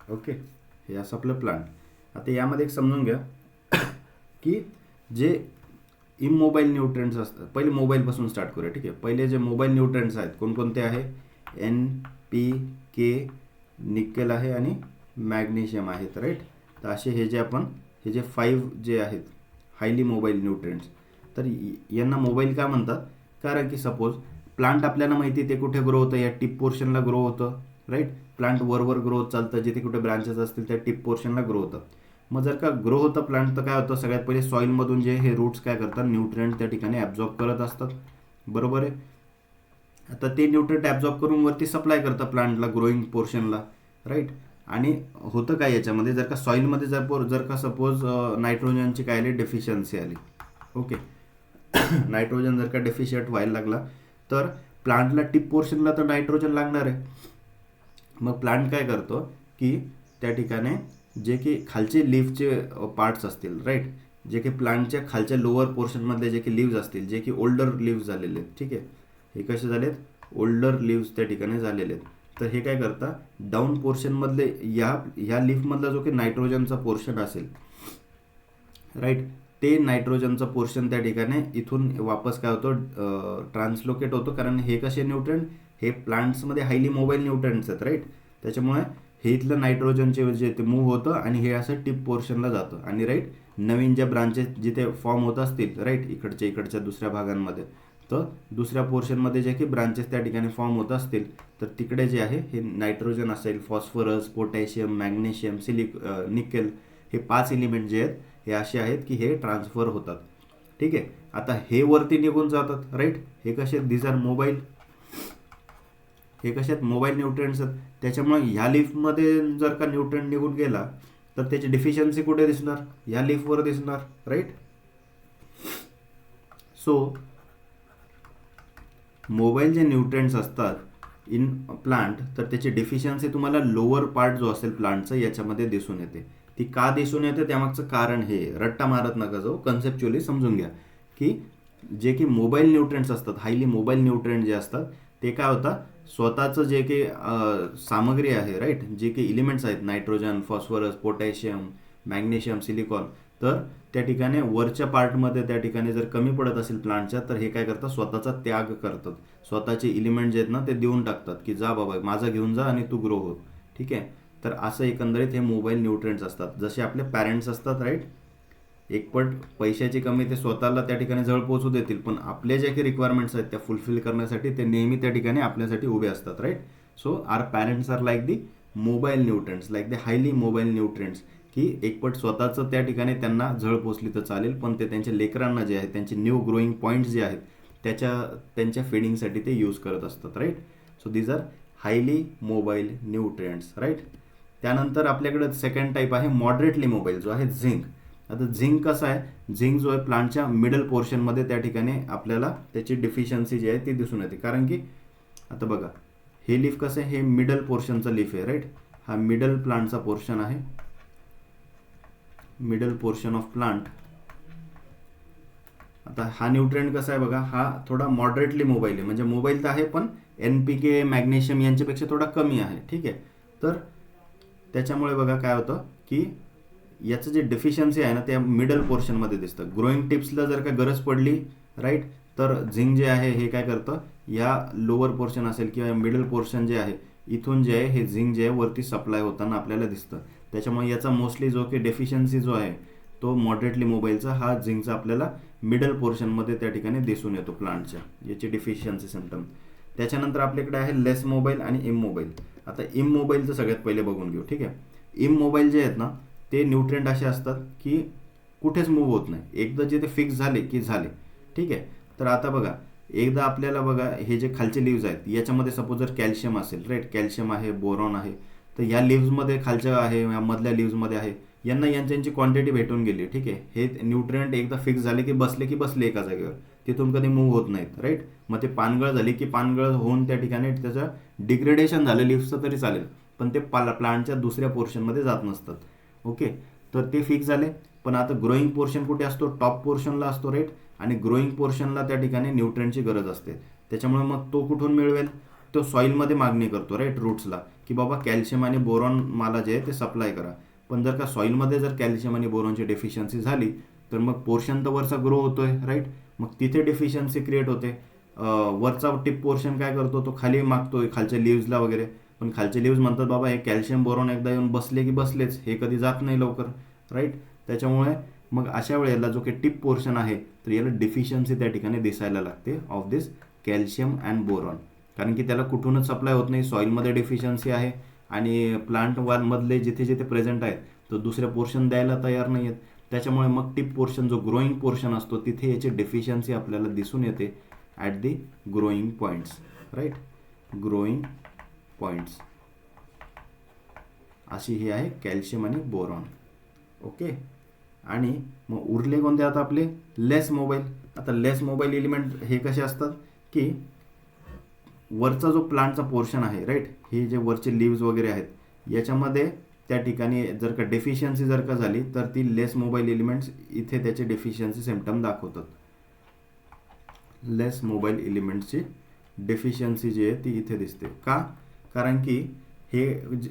ओके, हे असं आपलं प्लांट. आता यामध्ये एक समजून घ्या की जे इमोबाईल न्यूट्रिएंट्स असतात, पहिले मोबाईलपासून स्टार्ट करूया, ठीक आहे. पहिले जे मोबाईल न्यूट्रिएंट्स आहेत कोणकोणते आहे, NPK, निकेल आहे आणि मॅग्नेशियम आहेत, राईट. तर असे हे जे 5 जे आहेत हायली मोबाईल न्यूट्रिएंट्स, तर यांना मोबाईल का म्हणतात, कारण की सपोज प्लांट आपल्याला माहिती ते कुठे ग्रो होतं, या टिप पोर्शनला ग्रो होतं, राईट. प्लांट वर ग्रो होत चालतं, जिथे कुठे ब्रांचेस असतील त्या टिप पोर्शनला ग्रो होतं. मग जर का ग्रो होतं प्लांट तर काय होतं, सगळ्यात पहिले सॉईलमधून जे हे रूट्स काय करतात, न्यूट्रिएंट त्या ठिकाणी ॲब्झॉर्ब करत असतात, बरोबर आहे. आता ते न्यूट्रिएंट ॲब्झॉर्ब करून वरती सप्लाय करतात प्लांटला, ग्रोईंग पोर्शनला, राईट. आणि होतं काय याच्यामध्ये, जर का सॉईलमध्ये जर का सपोज नायट्रोजनची काय आली, डेफिशियन्सी आली, ओके, नायट्रोजन जर का डेफिशियंट व्हायला लागला तर प्लांटला टिप पोर्शनला तर नायट्रोजन लागणार आहे. मग प्लांट काय करतो की त्या ठिकाणी जे की खालचे लीफचे पार्ट्स असतील, राईट, जे की प्लांटच्या खालच्या लोअर पोर्शनमधले जे की लीव्ज असतील, जे की ओल्डर लीव्ज झालेले आहेत, ठीक आहे, हे कसे झालेत, ओल्डर लीव्ज त्या ठिकाणी झालेले आहेत. तर हे काय करतात, डाऊन पोर्शनमधले ह्या लीफमधला जो की नायट्रोजनचा पोर्शन असेल, राईट, ते नायट्रोजनचं पोर्शन त्या ठिकाणी इथून वापस काय होतं, ट्रान्सलोकेट होतो. कारण हे कसे न्यूट्रिएंट, हे प्लांट्समध्ये हायली मोबाईल न्यूट्रिएंट्स आहेत, राईट. त्याच्यामुळे हे इथलं नायट्रोजनचे जे ते मूव्ह होतं आणि हे असं टिप पोर्शनला जातं. आणि राईट, नवीन ज्या ब्रांचेस जिथे फॉर्म होत असतील, राईट, इकडच्या दुसऱ्या भागांमध्ये, तर दुसऱ्या पोर्शनमध्ये जे की ब्रांचेस त्या ठिकाणी फॉर्म होत असतील तर तिकडे जे आहे हे नायट्रोजन असेल, फॉस्फरस, पोटॅशियम, मॅग्नेशियम, निकेल, हे 5 एलिमेंट जे आहेत हे असे आहेत की हे ट्रान्सफर होतात, ठीक आहे. आता हे वरती निघून जातात, राईट. हे कसे, दिस आर मोबाईल, हे कसे आहेत, मोबाईल न्यूट्रिएंट्स आहेत. त्याच्यामुळे ह्या लीफमध्ये जर का न्यूट्रिएंट निघून गेला तर त्याची डिफिशियन्सी कुठे दिसणार, ह्या लीफवर दिसणार, राईट. सो मोबाईल जे न्यूट्रिएंट्स असतात इन प्लांट तर त्याची डिफिशियन्सी तुम्हाला लोअर पार्ट जो असेल प्लांटचं याच्यामध्ये दिसून येते. ती का दिसून येते त्यामागचं कारण हे, रट्टा मारत नका जाऊ, कन्सेप्च्युअली समजून घ्या की जे की मोबाईल न्यूट्रिएंट्स असतात, हायली मोबाईल न्यूट्रिएंट जे असतात ते काय होतात, स्वतःचं जे की सामग्री आहे, राईट, जे की एलिमेंट्स आहेत, nitrogen, phosphorus, potassium, magnesium, silicon, तर त्या ठिकाणी वरच्या पार्टमध्ये त्या ठिकाणी जर कमी पडत असेल प्लांटच्या तर हे काय करतात, स्वतःचा त्याग करतात, स्वतःचे एलिमेंट जे आहेत ना ते देऊन टाकतात की जा बाबा माझा घेऊन जा आणि तू ग्रो हो, ठीक आहे. तर असं एकंदरीत हे मोबाईल न्यूट्रिएंट्स असतात. जसे आपले पॅरेंट्स असतात, राईट, एकपट पैशाची कमी ते स्वतःला त्या ठिकाणी जवळ पोहोचू देतील, पण आपले जे काही रिक्वायरमेंट्स आहेत त्या फुलफिल करण्यासाठी ते नेहमी त्या ठिकाणी आपल्यासाठी उभे असतात, right. So are parents are like the mobile nutrients, like the highly mobile nutrients. की एकपट स्वतःचं त्या ठिकाणी त्यांना झळ पोचली तर चालेल, पण ते त्यांच्या लेकरांना जे आहे त्यांचे न्यू ग्रोईंग पॉईंट्स जे आहेत त्यांच्या फीडिंगसाठी ते यूज करत असतात, right. So these are highly mobile nutrients, right. त्यानंतर आपल्याकडे सेकंड टाईप आहे मॉडरेटली मोबाईल, जो आहे झिंक. आता झिंक कसं आहे, झिंक जो आहे प्लांटच्या मिडल पोर्शनमध्ये त्या ठिकाणी आपल्याला त्याची डिफिशियन्सी जी आहे ती दिसून येते. कारण की आता बघा, हे लीफ कसं आहे, हे मिडल पोर्शनचं लीफ आहे, राईट. हा मिडल प्लांटचा पोर्शन आहे, मिडल पोर्शन ऑफ प्लांट. आता हा न्यूट्रिएंट कसा आहे बघा, हा थोडा मॉडरेटली मोबाईल आहे, म्हणजे मोबाईल तर आहे पण NPK मॅग्नेशियम यांच्यापेक्षा थोडा कमी आहे, ठीक आहे. तर त्याच्यामुळे बघा काय होतं की याचं जे डेफिशियन्सी आहे ना त्या मिडल पोर्शनमध्ये दिसतं. ग्रोईंग टिप्सला जर का गरज पडली, राईट, तर झिंक जे आहे हे काय करतं, या लोअर पोर्शन असेल किंवा मिडल पोर्शन जे आहे इथून जे आहे हे झिंक जे आहे वरती सप्लाय होताना आपल्याला दिसतं. त्याच्यामुळे याचा मोस्टली जो की डेफिशियन्सी जो आहे तो मॉडरेटली मोबाईलचा हा झिंकचा आपल्याला मिडल पोर्शनमध्ये त्या ठिकाणी दिसून येतो प्लांटच्या, याची डिफिशियन्सी सिम्पटम. त्याच्यानंतर आपल्याकडे आहे लेस मोबाईल आणि इम मोबाईल. आता इम मोबाईलचं सगळ्यात पहिले बघून घेऊ, ठीक आहे. इम मोबाईल जे आहेत ना ते न्यूट्रिएंट असे असतात की कुठेच मूव्ह होत नाही, एकदा जे ते फिक्स झाले की झाले, ठीक आहे. तर आता बघा, एकदा आपल्याला बघा हे जे खालचे लिव्ज आहेत याच्यामध्ये सपोज जर कॅल्शियम असेल, राईट, कॅल्शियम आहे, बोरॉन आहे, तर या लिव्जमध्ये खालच्या आहे, या मधल्या लिव्जमध्ये आहे, यांची क्वांटिटी भेटून गेली, ठीक आहे. हे न्यूट्रिएंट एकदा फिक्स झाले की बसले एका जागेवर, तिथून कधी मूव्ह होत नाहीत, राईट. मग ते पानगळ झाली की पानगळ होऊन त्या ठिकाणी त्याचं डिग्रेडेशन झालं लिव्सचं तरी चालेल, पण ते प्लांटच्या दुसऱ्या पोर्शनमध्ये जात नसतात, ओके. तर ते फिक्स झाले. पण आता ग्रोईंग पोर्शन कुठे असतो, टॉप पोर्शनला असतो, राईट. आणि ग्रोईंग पोर्शनला त्या ठिकाणी न्यूट्रिएंटची गरज असते. त्याच्यामुळे मग तो कुठून मिळवेल, तो सॉईलमध्ये मागणी करतो, राईट, रूट्सला, की बाबा कॅल्शियम आणि बोरॉन मला जे आहे ते सप्लाय करा. पण जर का सॉईलमध्ये जर कॅल्शियम आणि बोरॉनची डेफिशियन्सी झाली तर मग पोर्शन तर वरचा ग्रो होतोय, राईट. मग तिथे डेफिशियन्सी क्रिएट होते. वरचा टिप पोर्शन काय करतो, तो खाली मागतोय खालच्या लिव्जला वगैरे, पण खालचे लिव्ज म्हणतात बाबा हे कॅल्शियम बोरॉन एकदा येऊन बसले की बसलेच, हे कधी जात नाही लवकर, राईट. त्याच्यामुळे मग अशा वेळेला जो की टिप पोर्शन आहे तर याला डिफिशियन्सी त्या ठिकाणी दिसायला लागते of this calcium and boron, कारण की त्याला कुठूनच सप्लाय होत नाही, सॉईलमध्ये डेफिशियन्सी आहे आणि प्लांट मधले जिथे जिथे प्रेझेंट आहेत तो दुसऱ्या पोर्शन द्यायला तयार नाही आहेत. त्याच्यामुळे मग टिप पोर्शन जो ग्रोईंग पोर्शन असतो तिथे याची डेफिशियन्सी आपल्याला दिसून येते at the growing points, right, growing points. अशी ही आहे कॅल्शियम आणि बोरॉन, ओके. आणि मग उरले कोणते आता आपले लेस मोबाईल. आता लेस मोबाईल एलिमेंट हे कसे असतात की वरचा जो प्लांटचा पोर्शन आहे, राईट, हे जे वरचे लिव्ज वगैरे आहेत याच्यामध्ये त्या ठिकाणी जर का डेफिशियन्सी जर का झाली तर ती लेस मोबाईल एलिमेंट्स इथे त्याचे डेफिशियन्सी सिम्पटम दाखवतात. लेस मोबाईल एलिमेंट्सची डेफिशियन्सी जी आहे ती इथे दिसते. का, कारण की हे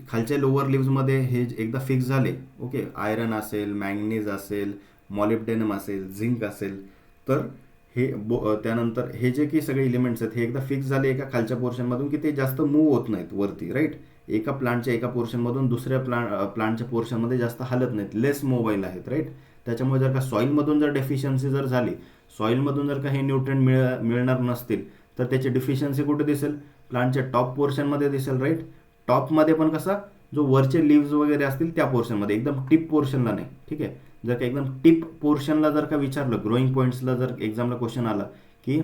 खालच्या लोअर लिव्जमध्ये हे एकदा फिक्स झाले, ओके, आयरन असेल, मॅंगनीज असेल, मॉलिब्डेनम असेल, झिंक असेल, तर हे त्यानंतर हे जे की सगळे एलिमेंट्स आहेत हे एकदा फिक्स झाले एका खालच्या पोर्शनमधून की ते जास्त मूव्ह होत नाहीत वरती, राईट. एका प्लांटच्या एका पोर्शनमधून दुसऱ्या प्लांटच्या पोर्शनमध्ये जास्त हालत नाहीत, लेस मोबाईल आहेत, राईट. त्याच्यामुळे जर का सॉईलमधून जर डेफिशियन्सी जर झाली, सॉईलमधून जर का हे न्यूट्रिएंट मिळणार नसतील तर त्याची डेफिशियन्सी कुठे दिसेल, प्लांटच्या टॉप पोर्शनमध्ये दिसेल, राईट. टॉपमध्ये पण कसा, जो वरचे लिव्ज वगैरे असतील त्या पोर्शनमध्ये, एकदम टिप पोर्शनला नाही, ठीक आहे. जर का एकदम टिप पोर्शनला जर का विचारलं, ग्रोईंग पॉईंट्सला जर एक्झामला क्वेश्चन आला की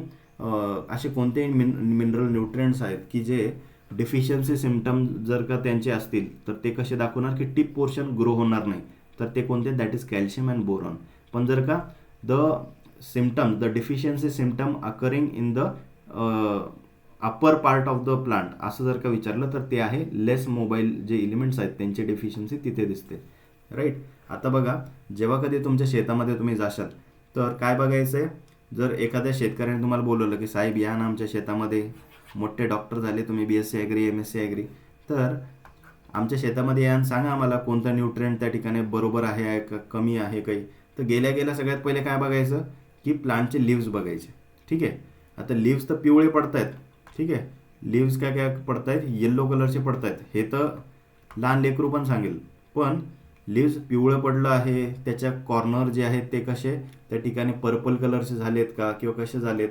असे कोणतेही मिनरल न्यूट्रिएंट्स आहेत की जे डेफिशियन्सी सिम्पटम जर का त्यांचे असतील तर ते कसे दाखवणार की टिप पोर्शन ग्रो होणार नाही, तर ते कोणते, that is calcium and boron. पण जर का the deficiency symptom occurring in the upper part of the plant असं जर का विचारलं तर ते आहे लेस मोबाईल जे एलिमेंट्स आहेत त्यांची डेफिशियन्सी तिथे दिसते, राईट. आता बघा, जेव्हा कधी तुमच्या शेतामध्ये तुम्ही जाशाल तर काय बघायचं आहे, जर एखाद्या शेतकऱ्याने तुम्हाला बोलवलं की साहेब या ना आमच्या शेतामध्ये, मोठे डॉक्टर झाले तुम्ही, BSc ॲग्री, MSc ॲग्री, तर आमच्या शेतामध्ये या सांगा आम्हाला कोणता न्यूट्रिएंट त्या ठिकाणी बरोबर आहे का कमी आहे काही. तर गेल्या सगळ्यात पहिले काय बघायचं की प्लांटचे लिव्ज बघायचे, ठीक आहे. आता लिव्ज तर पिवळे पडत आहेत, ठीक आहे, लिव्ज काय पडत आहेत, येल्लो कलरचे पडत आहेत, हे तर लहान लेकरू पण सांगेल. पण लिव्ज पिवळं पडलं आहे, त्याच्या कॉर्नर जे आहेत ते कसे त्या ठिकाणी पर्पल कलरचे झालेत का किंवा कसे झालेत,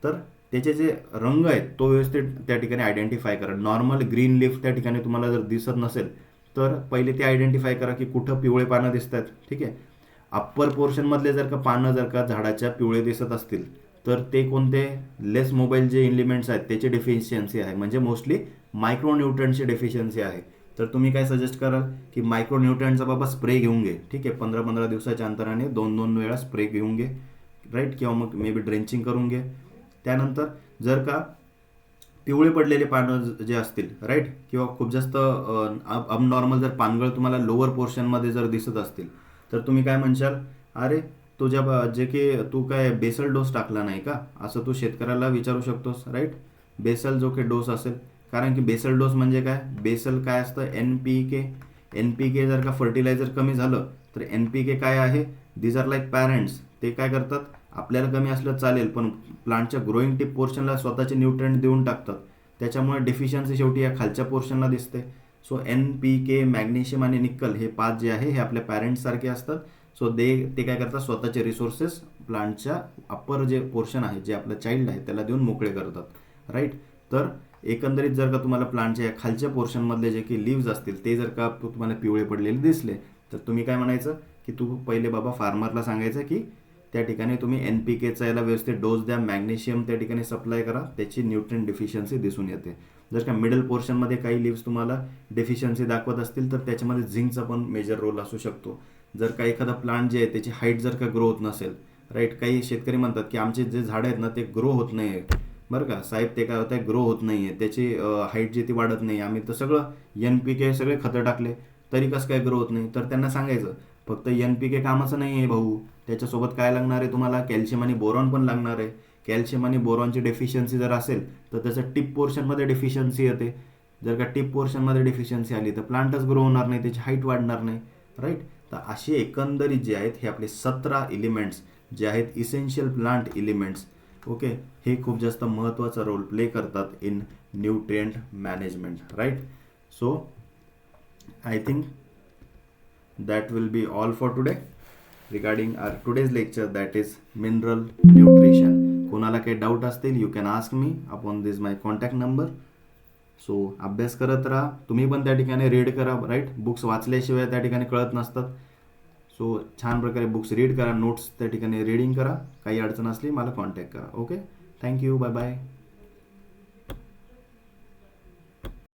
तर त्याचे जे रंग आहेत तो व्यवस्थित त्या ठिकाणी आयडेंटिफाय करा. नॉर्मल ग्रीन लीफ त्या ठिकाणी तुम्हाला जर दिसत नसेल तर पहिले ते आयडेंटिफाय करा की कुठं पिवळे पानं दिसत आहेत. ठीक आहे. अप्पर पोर्शनमधले जर का पानं जर का झाडाच्या पिवळे दिसत असतील तर ते कोणते लेस मोबाईल जे एलिमेंट्स आहेत त्याची डेफिशियन्सी आहे, म्हणजे मोस्टली मायक्रोन्यूट्रंटची डेफिशियन्सी आहे. तर तुम्ही काय सजेस्ट कराल की मायक्रोन्यूट्रंटचा बाबा स्प्रे घेऊन घे. ठीक आहे. 15-15 दिवसाच्या अंतराने 2-2 वेळा स्प्रे घेऊन घे. राईट. किंवा मग मे बी ड्रेंचिंग करून घे. त्यानंतर जर का पिवळे पडलेले पानं जे असतील, राईट, किंवा खूप जास्त अबनॉर्मल जर पानगळ तुम्हाला लोअर पोर्शनमध्ये जर दिसत असतील तर तुम्ही काय म्हणशाल, अरे तुझ्या जे की तू काय बेसल डोस टाकला नाही का, असं तू शेतकऱ्याला विचारू शकतोस. राईट. बेसल जो की डोस असेल, कारण की बेसल डोस म्हणजे काय, बेसल काय असतं, NPK जर का फर्टिलायझर कमी झालं तर NPK काय आहे, दीज आर लाईक पॅरेंट्स. ते काय करतात, आपल्याला कमी असलं चालेल पण प्लांटच्या ग्रोईंग टिप पोर्शनला स्वतःचे न्यूट्रिएंट देऊन टाकतात. त्याच्यामुळे डेफिशियन्सी शेवटी या खालच्या पोर्शनला दिसते. सो NPK, मॅग्नेशियम आणि निक्कल हे 5 जे आहे हे आपल्या पॅरेंट्ससारखे असतात. सो ते काय करतात, स्वतःचे रिसोर्सेस प्लांटच्या अप्पर जे पोर्शन आहे, जे आपलं चाइल्ड आहे त्याला देऊन मोकळे करतात. राईट. तर एकंदरीत जर का तुम्हाला प्लांटच्या खालच्या पोर्शनमधले जे की लिव्ज असतील ते जर का तुम्हाला पिवळे पडलेले दिसले तर तुम्ही काय म्हणायचं की तू पहिले बाबा फार्मरला सांगायचं की त्या ठिकाणी तुम्ही NPKचा याला व्यवस्थित डोस द्या, मॅग्नेशियम त्या ठिकाणी सप्लाय करा, त्याची न्यूट्रिएंट डेफिशियन्सी दिसून येते. जर का मिडल पोर्शनमध्ये काही लिव्स तुम्हाला डेफिशियन्सी दाखवत असतील तर त्याच्यामध्ये झिंकचा पण मेजर रोल असू शकतो. जर का एखादा प्लांट जे आहे त्याची हाईट जर का ग्रो होत नसेल, राईट, काही शेतकरी म्हणतात की आमचे जे झाडं आहेत ना ते ग्रो होत नाही आहे. बरं का साहेब, ते काय होत आहे, ग्रो होत नाही आहे, त्याची हाईट जी ती वाढत नाही, आम्ही तर सगळं NPK सगळे खतं टाकले तरी कसं काय ग्रो होत नाही. तर त्यांना सांगायचं फक्त NPK कामाचं नाही आहे भाऊ, त्याच्यासोबत काय लागणार आहे तुम्हाला, कॅल्शियम आणि बोरॉन पण लागणार आहे. कॅल्शियम आणि बोरॉनची डेफिशियन्सी जर असेल तर त्याचं टिप पोर्शनमध्ये डेफिशियन्सी येते. जर का टिप पोर्शनमध्ये डेफिशियन्सी आली तर प्लांटच ग्रो होणार नाही, त्याची हाईट वाढणार नाही. राईट. तर असे एकंदरीत जे आहेत हे आपले 17 एलिमेंट्स जे आहेत इसेन्शियल प्लांट एलिमेंट्स. ओके. हे खूप जास्त महत्त्वाचा रोल प्ले करतात in nutrient management. Right. So I think that will be all for today regarding our today's lecture, that is mineral nutrition. कोणाला काही डाऊट असतील you can ask me upon this my contact number. So अभ्यास करत राहा, तुम्ही पण त्या ठिकाणी रीड करा. राईट. बुक्स वाचल्याशिवाय त्या ठिकाणी कळत नसतात. सो छान प्रकारे बुक्स रीड करा, नोट्स त्या ठिकाणी रीडिंग करा. काही अडचण असली मला कॉन्टॅक्ट करा. ओके. थँक्यू. Bye bye.